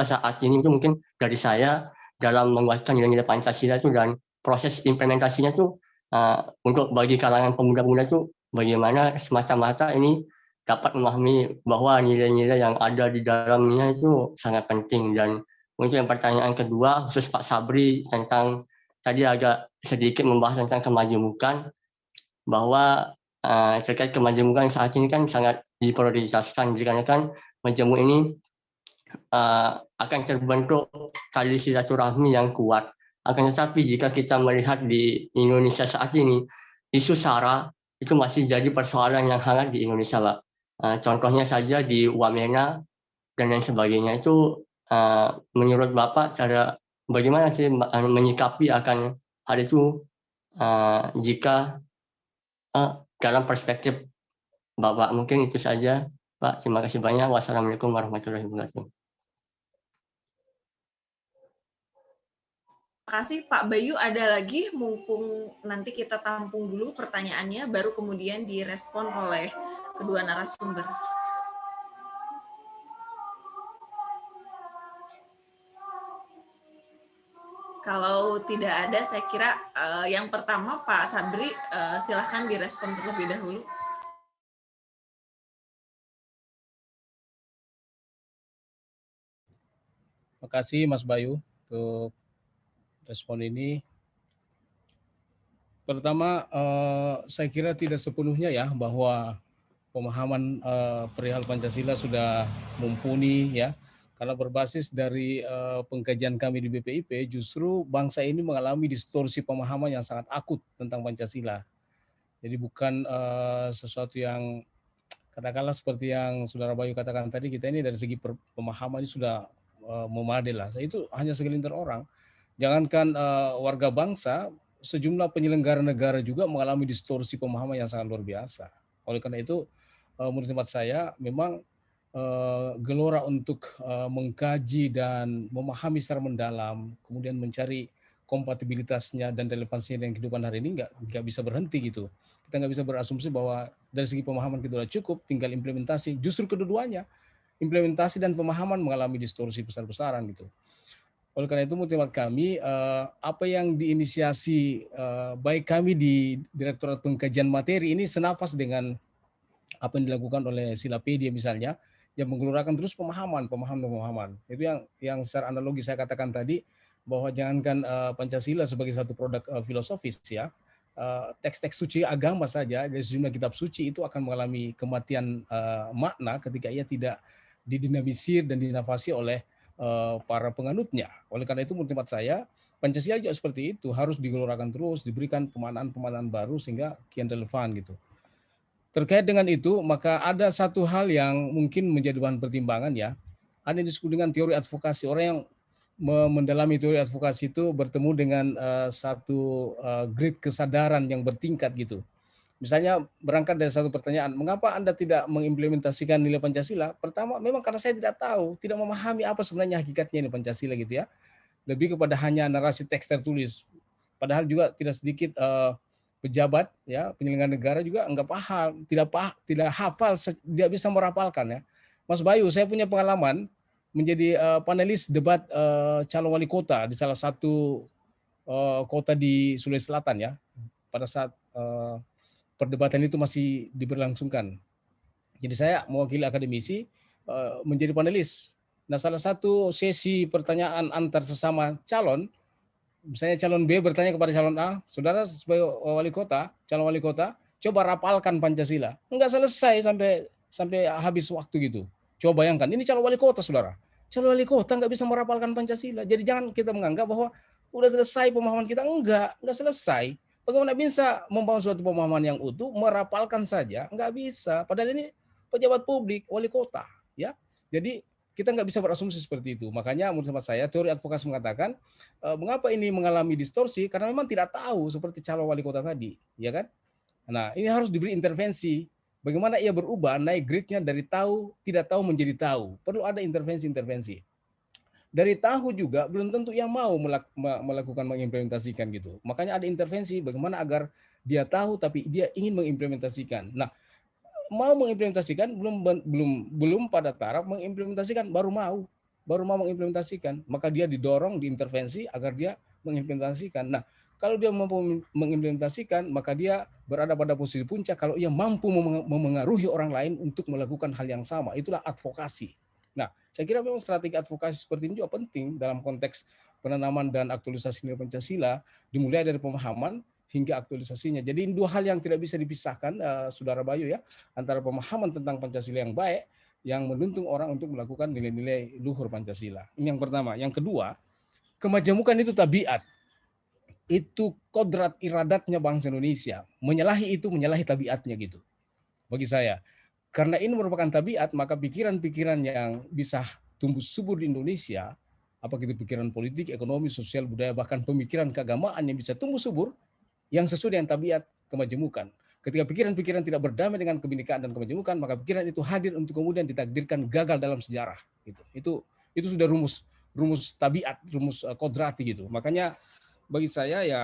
saat ini itu mungkin dari saya dalam menguatkan nilai-nilai Pancasila itu dan proses implementasinya itu untuk bagi kalangan pemuda-pemuda itu bagaimana semata-mata ini dapat memahami bahwa nilai-nilai yang ada di dalamnya itu sangat penting. Dan untuk yang pertanyaan kedua khusus Pak Sabri tentang tadi agak sedikit membahas tentang kemajemukan, bahwa terkait kemajemukan saat ini kan sangat diprioritaskan dikarenakan majemuk ini akan terbentuk tali silaturahmi yang kuat. Akan tetapi jika kita melihat di Indonesia saat ini, isu SARA itu masih jadi persoalan yang hangat di Indonesia, Pak. Contohnya saja di Wamena dan lain sebagainya itu, menurut Bapak bagaimana sih menyikapi akan hal itu jika dalam perspektif Bapak? Mungkin itu saja, Pak. Terima kasih banyak. Wassalamualaikum warahmatullahi wabarakatuh. Terima kasih Pak Bayu. Ada lagi, mumpung nanti kita tampung dulu pertanyaannya, baru kemudian direspon oleh kedua narasumber. Kalau tidak ada, saya kira yang pertama Pak Sabri, silahkan direspon terlebih dahulu. Terima kasih Mas Bayu untuk respon ini. Pertama, saya kira tidak sepenuhnya ya bahwa pemahaman perihal Pancasila sudah mumpuni ya, karena berbasis dari pengkajian kami di BPIP, justru bangsa ini mengalami distorsi pemahaman yang sangat akut tentang Pancasila. Jadi bukan sesuatu yang katakanlah seperti yang Saudara Bayu katakan tadi, kita ini dari segi pemahaman ini sudah memadai lah. Itu hanya segelintir orang. Jangankan warga bangsa, sejumlah penyelenggara negara juga mengalami distorsi pemahaman yang sangat luar biasa. Oleh karena itu, menurut hemat saya, memang gelora untuk mengkaji dan memahami secara mendalam, kemudian mencari kompatibilitasnya dan relevansinya dengan kehidupan hari ini nggak bisa berhenti gitu. Kita nggak bisa berasumsi bahwa dari segi pemahaman kita sudah cukup, tinggal implementasi. Justru kedua-duanya, implementasi dan pemahaman mengalami distorsi besar-besaran gitu. Oleh karena itu, menurut kami, apa yang diinisiasi baik kami di Direktorat Pengkajian Materi ini senafas dengan apa yang dilakukan oleh Silapedia misalnya, yang menggelorakan terus pemahaman. Itu yang secara analogi saya katakan tadi, bahwa jangankan Pancasila sebagai satu produk filosofis ya, teks-teks suci agama saja dari sejumlah kitab suci itu akan mengalami kematian makna ketika ia tidak didinamisir dan dinavasi oleh para penganutnya. Oleh karena itu, menurut saya, Pancasila juga seperti itu, harus digelorakan terus, diberikan pemaknaan baru sehingga kian relevan gitu. Terkait dengan itu, maka ada satu hal yang mungkin menjadi bahan pertimbangan ya. Ada yang disebut dengan teori advokasi. Orang yang mendalami teori advokasi itu bertemu dengan satu grade kesadaran yang bertingkat gitu. Misalnya berangkat dari satu pertanyaan, mengapa Anda tidak mengimplementasikan nilai Pancasila? Pertama, memang karena saya tidak tahu, tidak memahami apa sebenarnya hakikatnya nilai Pancasila gitu ya. Lebih kepada hanya narasi teks tertulis. Padahal juga tidak sedikit pejabat ya penyelenggara negara juga enggak paham, tidak hafal, tidak bisa merapalkan ya. Mas Bayu, saya punya pengalaman menjadi panelis debat calon wali kota di salah satu kota di Sulawesi Selatan ya. Pada saat perdebatan itu masih diberlangsungkan. Jadi saya mewakili akademisi menjadi panelis. Nah, salah satu sesi pertanyaan antar sesama calon, misalnya calon B bertanya kepada calon A, saudara sebagai wali kota, calon wali kota, coba rapalkan Pancasila. Enggak selesai sampai habis waktu gitu. Coba bayangkan, ini calon wali kota, saudara. Calon wali kota nggak bisa merapalkan Pancasila. Jadi jangan kita menganggap bahwa udah selesai pemahaman kita. Enggak selesai. Bagaimana bisa membangun suatu pemahaman yang utuh, merapalkan saja? Enggak bisa. Padahal ini pejabat publik, wali kota. Ya, jadi kita nggak bisa berasumsi seperti itu. Makanya menurut saya, teori advokasi mengatakan, mengapa ini mengalami distorsi? Karena memang tidak tahu seperti calon wali kota tadi. Ya kan? Nah, ini harus diberi intervensi. Bagaimana ia berubah, naik grade-nya dari tahu, tidak tahu menjadi tahu. Perlu ada intervensi-intervensi. Dari tahu juga belum tentu ia mau melakukan mengimplementasikan gitu. Makanya ada intervensi bagaimana agar dia tahu tapi dia ingin mengimplementasikan. Nah, mau mengimplementasikan belum pada taraf mengimplementasikan, baru mau mengimplementasikan, maka dia didorong diintervensi agar dia mengimplementasikan. Nah, kalau dia mampu mengimplementasikan, maka dia berada pada posisi puncak kalau ia mampu memengaruhi orang lain untuk melakukan hal yang sama. Itulah advokasi. Nah, saya kira memang strategi advokasi seperti ini juga penting dalam konteks penanaman dan aktualisasi nilai Pancasila, dimulai dari pemahaman hingga aktualisasinya. Jadi dua hal yang tidak bisa dipisahkan, Saudara Bayu ya, antara pemahaman tentang Pancasila yang baik, yang menuntun orang untuk melakukan nilai-nilai luhur Pancasila. Ini yang pertama. Yang kedua, kemajemukan itu tabiat. Itu kodrat iradatnya bangsa Indonesia. Menyalahi itu, menyalahi tabiatnya gitu. Bagi saya. Karena ini merupakan tabiat, maka pikiran-pikiran yang bisa tumbuh subur di Indonesia, apakah itu pikiran politik, ekonomi, sosial, budaya, bahkan pemikiran keagamaan yang bisa tumbuh subur, yang sesuai dengan tabiat kemajemukan. Ketika pikiran-pikiran tidak berdamai dengan kebinekaan dan kemajemukan, maka pikiran itu hadir untuk kemudian ditakdirkan gagal dalam sejarah. Itu sudah rumus tabiat, rumus kodrati gitu. Makanya bagi saya ya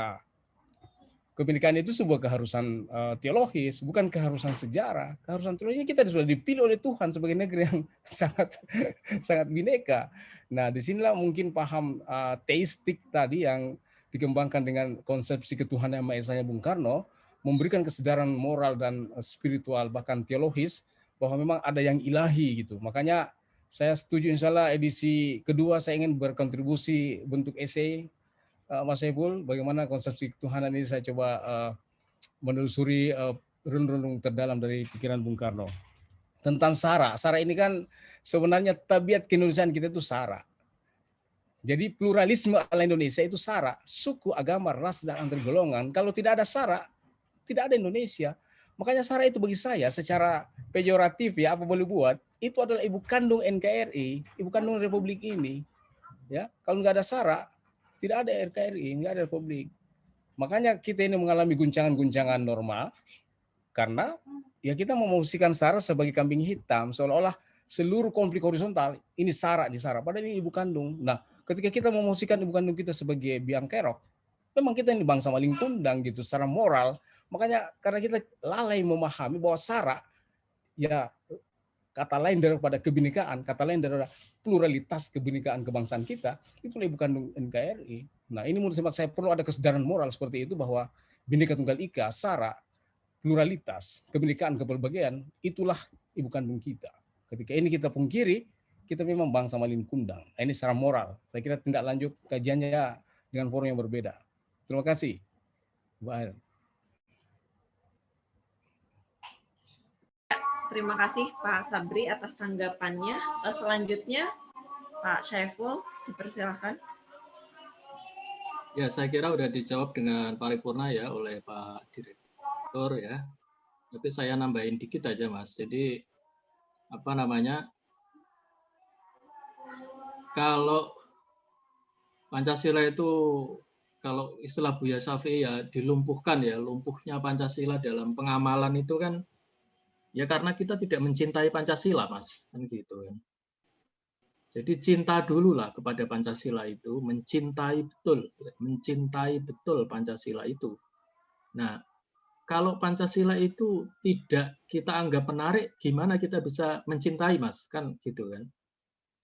kebinekaan itu sebuah keharusan teologis, bukan keharusan sejarah. Keharusan teologis kita sudah dipilih oleh Tuhan sebagai negeri yang sangat bineka. Nah, disinilah mungkin paham teistik tadi yang dikembangkan dengan konsepsi ketuhanan yang Maha Esanya Bung Karno, memberikan kesadaran moral dan spiritual bahkan teologis bahwa memang ada yang ilahi gitu. Makanya saya setuju insya Allah edisi kedua saya ingin berkontribusi bentuk esai Mas Saiful, bagaimana konsepsi ketuhanan ini saya coba menelusuri renung-renung terdalam dari pikiran Bung Karno. Tentang SARA. SARA ini kan sebenarnya tabiat keindonesiaan kita itu SARA. Jadi pluralisme ala Indonesia itu SARA. Suku, agama, ras, dan antar golongan. Kalau tidak ada SARA, tidak ada Indonesia. Makanya SARA itu bagi saya secara pejoratif ya, apa boleh buat, itu adalah ibu kandung NKRI, ibu kandung Republik ini. Ya, kalau nggak ada SARA, tidak ada RKRI, nggak ada Republik. Makanya kita ini mengalami guncangan-guncangan normal karena ya kita memposisikan SARA sebagai kambing hitam, seolah-olah seluruh konflik horizontal ini SARA di SARA, padahal ini ibu kandung. Nah, ketika kita memposisikan ibu kandung kita sebagai biang kerok, memang kita ini bangsa maling kundang gitu secara moral. Makanya karena kita lalai memahami bahwa SARA ya kata lain daripada kebinekaan, kata lain daripada pluralitas kebinekaan kebangsaan kita, itu ibu kandung NKRI. Nah, ini menurut saya perlu ada kesadaran moral seperti itu bahwa Bhinneka Tunggal Ika, SARA, pluralitas, kebinekaan, kepelbagaian, itulah ibu kandung kita. Ketika ini kita pungkiri, kita memang bangsa maling kundang. Nah, ini secara moral. Saya kira tindak lanjut kajiannya dengan forum yang berbeda. Terima kasih. Bye. Terima kasih Pak Sabri atas tanggapannya. Selanjutnya Pak Syaiful, dipersilakan. Ya, saya kira sudah dijawab dengan paripurna ya oleh Pak Direktur ya. Tapi saya nambahin dikit aja Mas. Jadi apa namanya? Kalau Pancasila itu kalau istilah Buya Syafi'i ya dilumpuhkan ya, lumpuhnya Pancasila dalam pengamalan itu kan ya karena kita tidak mencintai Pancasila, Mas, kan gitu kan. Jadi cinta dulu lah kepada Pancasila itu, mencintai betul Pancasila itu. Nah, kalau Pancasila itu tidak kita anggap menarik, gimana kita bisa mencintai, Mas? Kan gitu kan.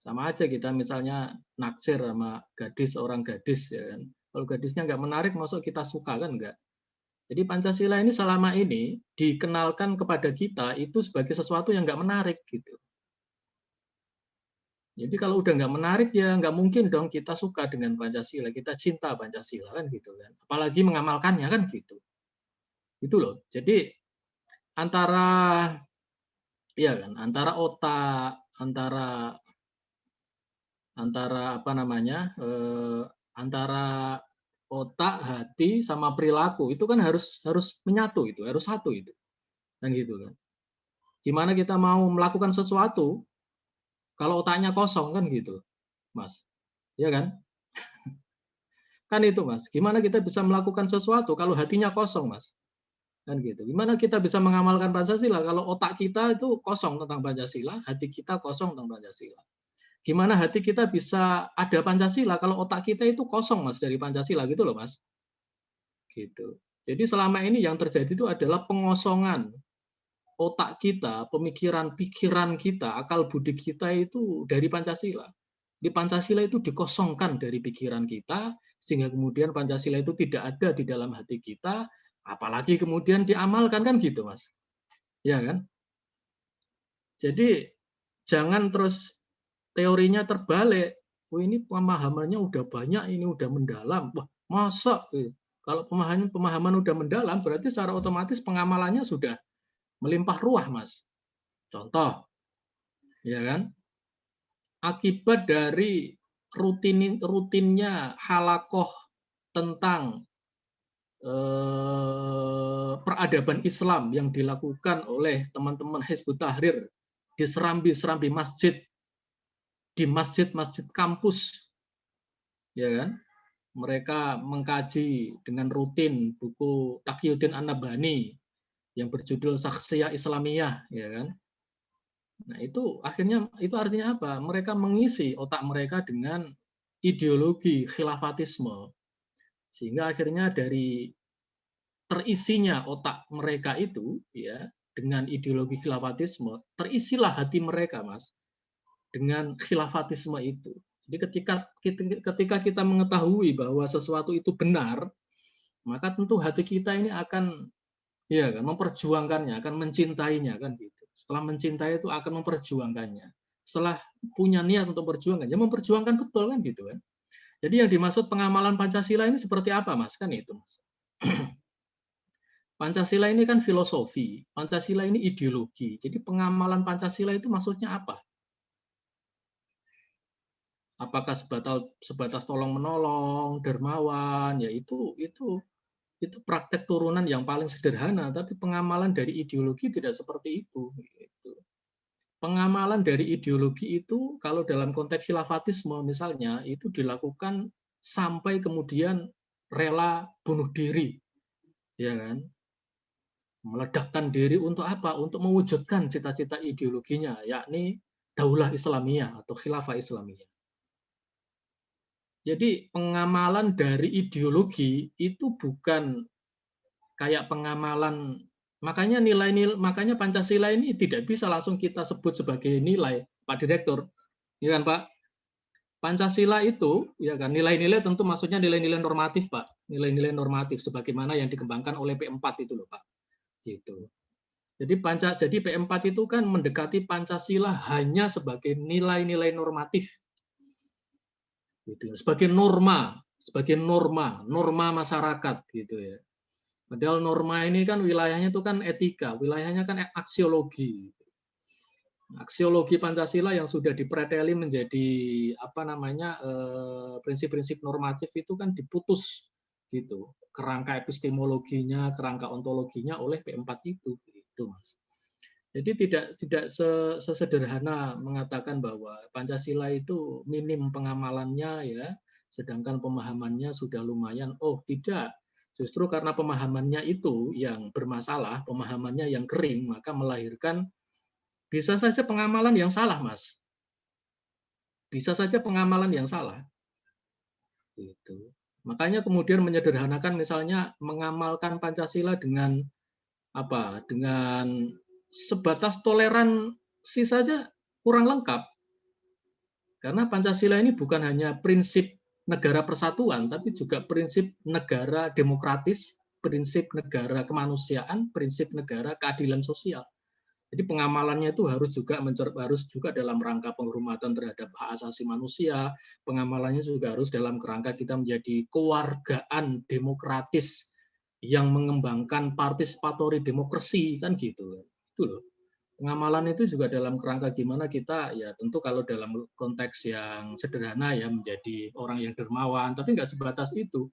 Sama aja kita misalnya naksir sama gadis, orang gadis ya kan. Kalau gadisnya nggak menarik, masuk kita suka kan enggak? Jadi Pancasila ini selama ini dikenalkan kepada kita itu sebagai sesuatu yang nggak menarik gitu. Jadi kalau udah nggak menarik ya nggak mungkin dong kita suka dengan Pancasila, kita cinta Pancasila kan gitu kan. Apalagi mengamalkannya kan gitu. Itu loh. Jadi antara ya kan, antara otak, antara apa namanya? Antara otak, hati sama perilaku itu kan harus menyatu itu, harus satu itu. Kan gitu kan. Gimana kita mau melakukan sesuatu kalau otaknya kosong kan gitu, Mas. Ya kan? Kan itu, Mas. Gimana kita bisa melakukan sesuatu kalau hatinya kosong, Mas? Kan gitu. Gimana kita bisa mengamalkan Pancasila kalau otak kita itu kosong tentang Pancasila, hati kita kosong tentang Pancasila. Gimana hati kita bisa ada Pancasila kalau otak kita itu kosong, Mas, dari Pancasila gitu loh, Mas. Gitu. Jadi selama ini yang terjadi itu adalah pengosongan otak kita, pikiran kita, akal budi kita itu dari Pancasila. Di Pancasila itu dikosongkan dari pikiran kita, sehingga kemudian Pancasila itu tidak ada di dalam hati kita, apalagi kemudian diamalkan kan gitu, Mas. Ya kan? Jadi jangan terus teorinya terbalik. Oh, ini pemahamannya udah banyak, ini udah mendalam. Wah, masa? Kalau pemahaman udah mendalam, berarti secara otomatis pengamalannya sudah melimpah ruah, Mas. Contoh, ya kan? Akibat dari rutinnya halakoh tentang peradaban Islam yang dilakukan oleh teman-teman Hizbut Tahrir di serambi-serambi masjid, di masjid-masjid kampus, ya kan? Mereka mengkaji dengan rutin buku Taqiyuddin An-Nabhani yang berjudul Saksiyah Islamiyah, ya kan? Nah, itu artinya apa? Mereka mengisi otak mereka dengan ideologi khilafatisme. Sehingga akhirnya dari terisinya otak mereka itu ya dengan ideologi khilafatisme, terisilah hati mereka, Mas, dengan khilafatisme itu. Jadi ketika kita mengetahui bahwa sesuatu itu benar, maka tentu hati kita ini akan ya kan memperjuangkannya, akan mencintainya kan gitu. Setelah mencintai itu akan memperjuangkannya. Setelah punya niat untuk memperjuangkan, ya memperjuangkan betul kan gitu kan. Jadi yang dimaksud pengamalan Pancasila ini seperti apa, Mas? Kan itu, Mas. Pancasila ini kan filosofi, Pancasila ini ideologi. Jadi pengamalan Pancasila itu maksudnya apa? Apakah sebatas tolong menolong, dermawan, ya itu praktek turunan yang paling sederhana, tapi pengamalan dari ideologi tidak seperti itu. Pengamalan dari ideologi itu, kalau dalam konteks khilafatisme misalnya, itu dilakukan sampai kemudian rela bunuh diri, ya kan? Meledakkan diri untuk apa? Untuk mewujudkan cita-cita ideologinya, yakni Daulah Islamiyah atau Khilafah Islamiyah. Jadi pengamalan dari ideologi itu bukan kayak pengamalan, makanya makanya Pancasila ini tidak bisa langsung kita sebut sebagai nilai, Pak Direktur, ya kan Pak? Pancasila itu ya kan nilai-nilai tentu maksudnya nilai-nilai normatif, Pak, nilai-nilai normatif sebagaimana yang dikembangkan oleh P4 itu loh, Pak, gitu. Jadi P4 itu kan mendekati Pancasila hanya sebagai nilai-nilai normatif, gitu, sebagai norma masyarakat, gitu ya. Padahal norma ini kan wilayahnya itu kan etika, wilayahnya kan aksiologi. Aksiologi Pancasila yang sudah dipreteli menjadi apa namanya prinsip-prinsip normatif itu kan diputus gitu, kerangka epistemologinya, kerangka ontologinya oleh P4 itu, Mas. Jadi tidak sesederhana mengatakan bahwa Pancasila itu minim pengamalannya ya, sedangkan pemahamannya sudah lumayan. Oh, tidak. Justru karena pemahamannya itu yang bermasalah, pemahamannya yang kering, maka melahirkan bisa saja pengamalan yang salah, Mas. Bisa saja pengamalan yang salah. Gitu. Makanya kemudian menyederhanakan misalnya mengamalkan Pancasila dengan apa? Dengan sebatas toleransi saja kurang lengkap. Karena Pancasila ini bukan hanya prinsip negara persatuan, tapi juga prinsip negara demokratis, prinsip negara kemanusiaan, prinsip negara keadilan sosial. Jadi pengamalannya itu harus juga dalam rangka penghormatan terhadap hak asasi manusia, pengamalannya juga harus dalam kerangka kita menjadi kewargaan demokratis yang mengembangkan partisipatory demokrasi, kan gitu. Itu loh. Pengamalan itu juga dalam kerangka gimana kita, ya tentu kalau dalam konteks yang sederhana ya menjadi orang yang dermawan, tapi nggak sebatas itu,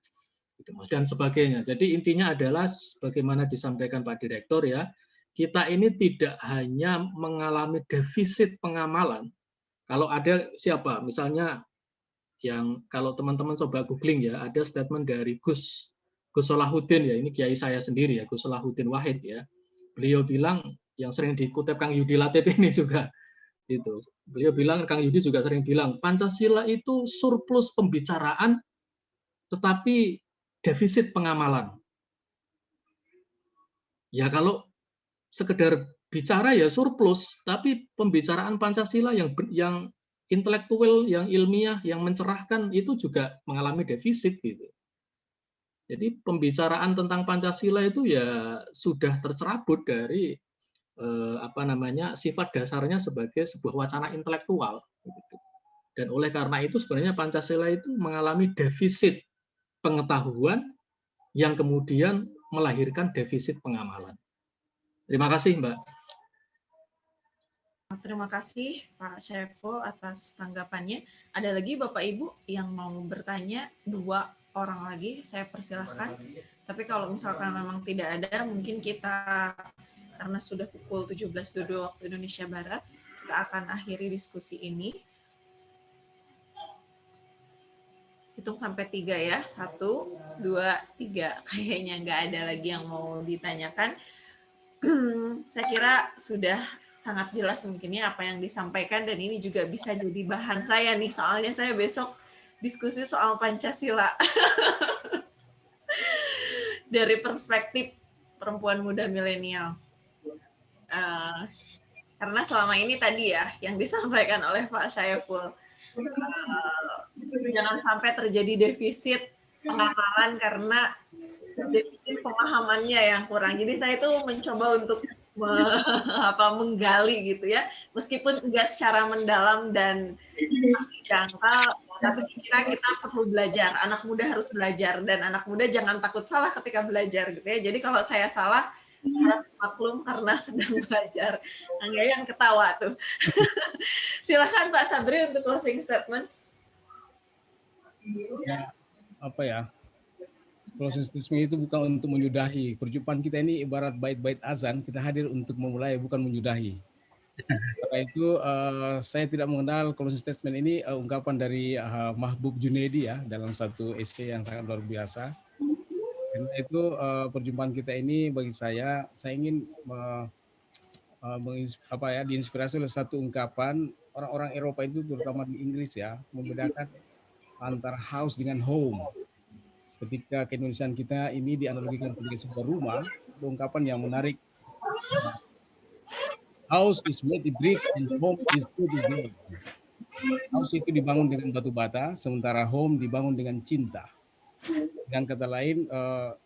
dan sebagainya. Jadi intinya adalah bagaimana disampaikan Pak Direktur ya, kita ini tidak hanya mengalami defisit pengamalan. Kalau ada siapa, misalnya yang kalau teman-teman coba googling ya, ada statement dari Gus Solahuddin ya, ini kiai saya sendiri ya, Gus Solahuddin Wahid ya. Beliau bilang, yang sering dikutip Kang Yudi Latif ini juga itu. Beliau bilang, Kang Yudi juga sering bilang, Pancasila itu surplus pembicaraan tetapi defisit pengamalan. Ya kalau sekedar bicara ya surplus, tapi pembicaraan Pancasila yang intelektual, yang ilmiah, yang mencerahkan itu juga mengalami defisit gitu. Jadi pembicaraan tentang Pancasila itu ya sudah tercerabut dari sifat dasarnya sebagai sebuah wacana intelektual. Dan oleh karena itu sebenarnya Pancasila itu mengalami defisit pengetahuan yang kemudian melahirkan defisit pengamalan. Terima kasih, Mbak. Terima kasih Pak Syaiful atas tanggapannya. Ada lagi Bapak Ibu yang mau bertanya, 2 orang lagi, saya persilahkan. Tapi kalau misalkan memang tidak ada, mungkin kita karena sudah pukul 17.22 waktu Indonesia Barat, kita akan akhiri diskusi ini. Hitung sampai 3 ya, 1, 2, 3. Kayaknya nggak ada lagi yang mau ditanyakan. Saya kira sudah sangat jelas mungkinnya apa yang disampaikan, dan ini juga bisa jadi bahan saya nih, soalnya saya besok diskusi soal Pancasila dari perspektif perempuan muda milenial. Karena selama ini tadi ya yang disampaikan oleh Pak Syaiful, jangan sampai terjadi defisit pengamalan karena defisit pemahamannya yang kurang. Jadi saya itu mencoba untuk menggali gitu ya, meskipun enggak secara mendalam dan dangkal, tapi saya kira kita perlu belajar. Anak muda harus belajar, dan anak muda jangan takut salah ketika belajar gitu ya. Jadi kalau saya salah, harap maklum karena sedang belajar. Angga yang ketawa tuh. Silakan Pak Sabri untuk closing statement. Ya, apa ya? Closing statement itu bukan untuk menyudahi. Perjumpaan kita ini ibarat bait-bait azan, kita hadir untuk memulai, bukan menyudahi. Karena itu saya tidak mengenal closing statement ini ungkapan dari Mahbub Junaidi ya, dalam satu esai yang sangat luar biasa. Karena itu perjumpaan kita ini bagi saya ingin diinspirasi oleh satu ungkapan orang-orang Eropa itu, terutama di Inggris ya, membedakan antara house dengan home. Ketika keindonesiaan kita ini dianalogikan sebagai sebuah rumah, ada ungkapan yang menarik. House is made of brick and home is made of gold. House itu dibangun dengan batu bata, sementara home dibangun dengan cinta. Dengan kata lain,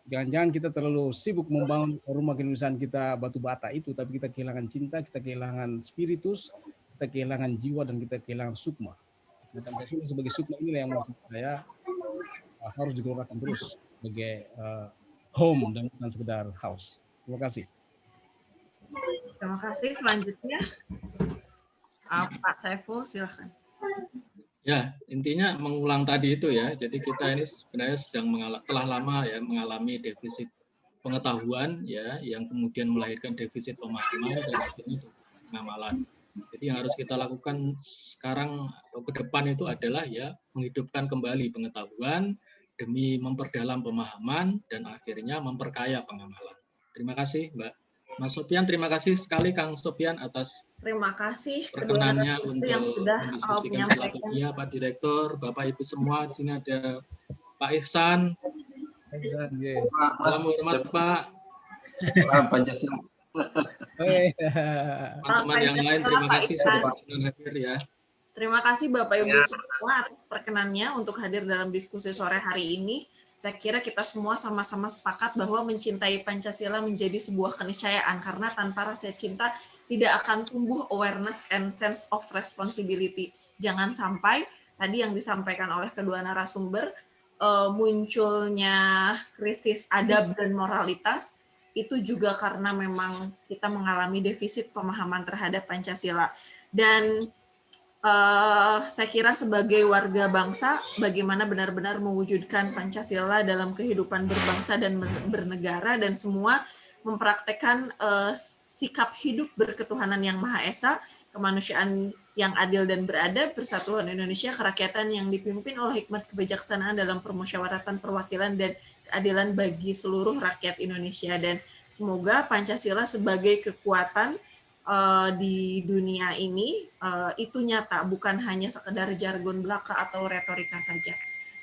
jangan-jangan kita terlalu sibuk membangun rumah keindonesiaan kita batu bata itu, tapi kita kehilangan cinta, kita kehilangan spiritus, kita kehilangan jiwa, dan kita kehilangan sukma. Nah, Pancasila sebagai sukma inilah yang menurut saya harus digelorakan terus sebagai home dan bukan sekedar house. Terima kasih. Terima kasih. Selanjutnya Pak Syaiful, silakan. Ya, intinya mengulang tadi itu ya. Jadi kita ini sebenarnya telah lama ya mengalami defisit pengetahuan ya, yang kemudian melahirkan defisit pemahaman dan akhirnya pengamalan. Jadi yang harus kita lakukan sekarang atau ke depan itu adalah ya menghidupkan kembali pengetahuan demi memperdalam pemahaman dan akhirnya memperkaya pengamalan. Terima kasih Mbak Mas Sofian, terima kasih sekali Kang Sofian atas Terima kasih kedua perkenannya narasumber yang untuk sudah mendiskusikan menyampaikan. Silaturahmi, Pak Direktur, Bapak Ibu semua. Di sini ada Pak Ihsan. Salam hormat Pak. Pancasila. Teman-teman yang lain, terima kasih sudah hadir ya. Terima kasih Bapak Ibu semua atas perkenannya untuk hadir dalam diskusi sore hari ini. Saya kira kita semua sama-sama sepakat bahwa mencintai Pancasila menjadi sebuah keniscayaan karena tanpa rasa cinta tidak akan tumbuh awareness and sense of responsibility. Jangan sampai tadi yang disampaikan oleh kedua narasumber munculnya krisis adab dan moralitas itu juga karena memang kita mengalami defisit pemahaman terhadap Pancasila. Dan saya kira sebagai warga bangsa, bagaimana benar-benar mewujudkan Pancasila dalam kehidupan berbangsa dan bernegara, dan semua mempraktekkan sikap hidup berketuhanan yang Maha Esa, kemanusiaan yang adil dan beradab, persatuan Indonesia, kerakyatan yang dipimpin oleh hikmat kebijaksanaan dalam permusyawaratan perwakilan dan keadilan bagi seluruh rakyat Indonesia. Dan semoga Pancasila sebagai kekuatan di dunia ini itu nyata, bukan hanya sekedar jargon belaka atau retorika saja.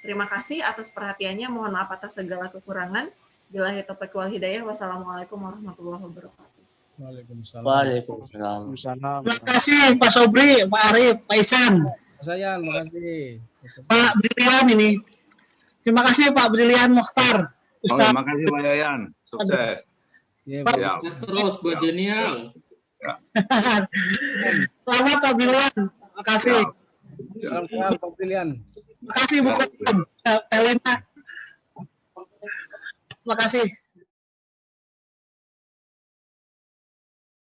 Terima kasih atas perhatiannya, mohon maaf atas segala kekurangan. Billahi taufiq wal hidayah. Wassalamualaikum warahmatullahi wabarakatuh. Waalaikumsalam. Terima kasih Pak Sobri, Pak Arif, Pak Ihsan. Saya terima kasih. Pak Brilian ini. Terima kasih Pak Brilian Mokhtar. Terima kasih Pak Yayan. Sukses. Terus buat genial. Selamat Pak Brilian. Terima kasih. Salam Pak Brilian. Terima kasih Bu Helena. Terima kasih.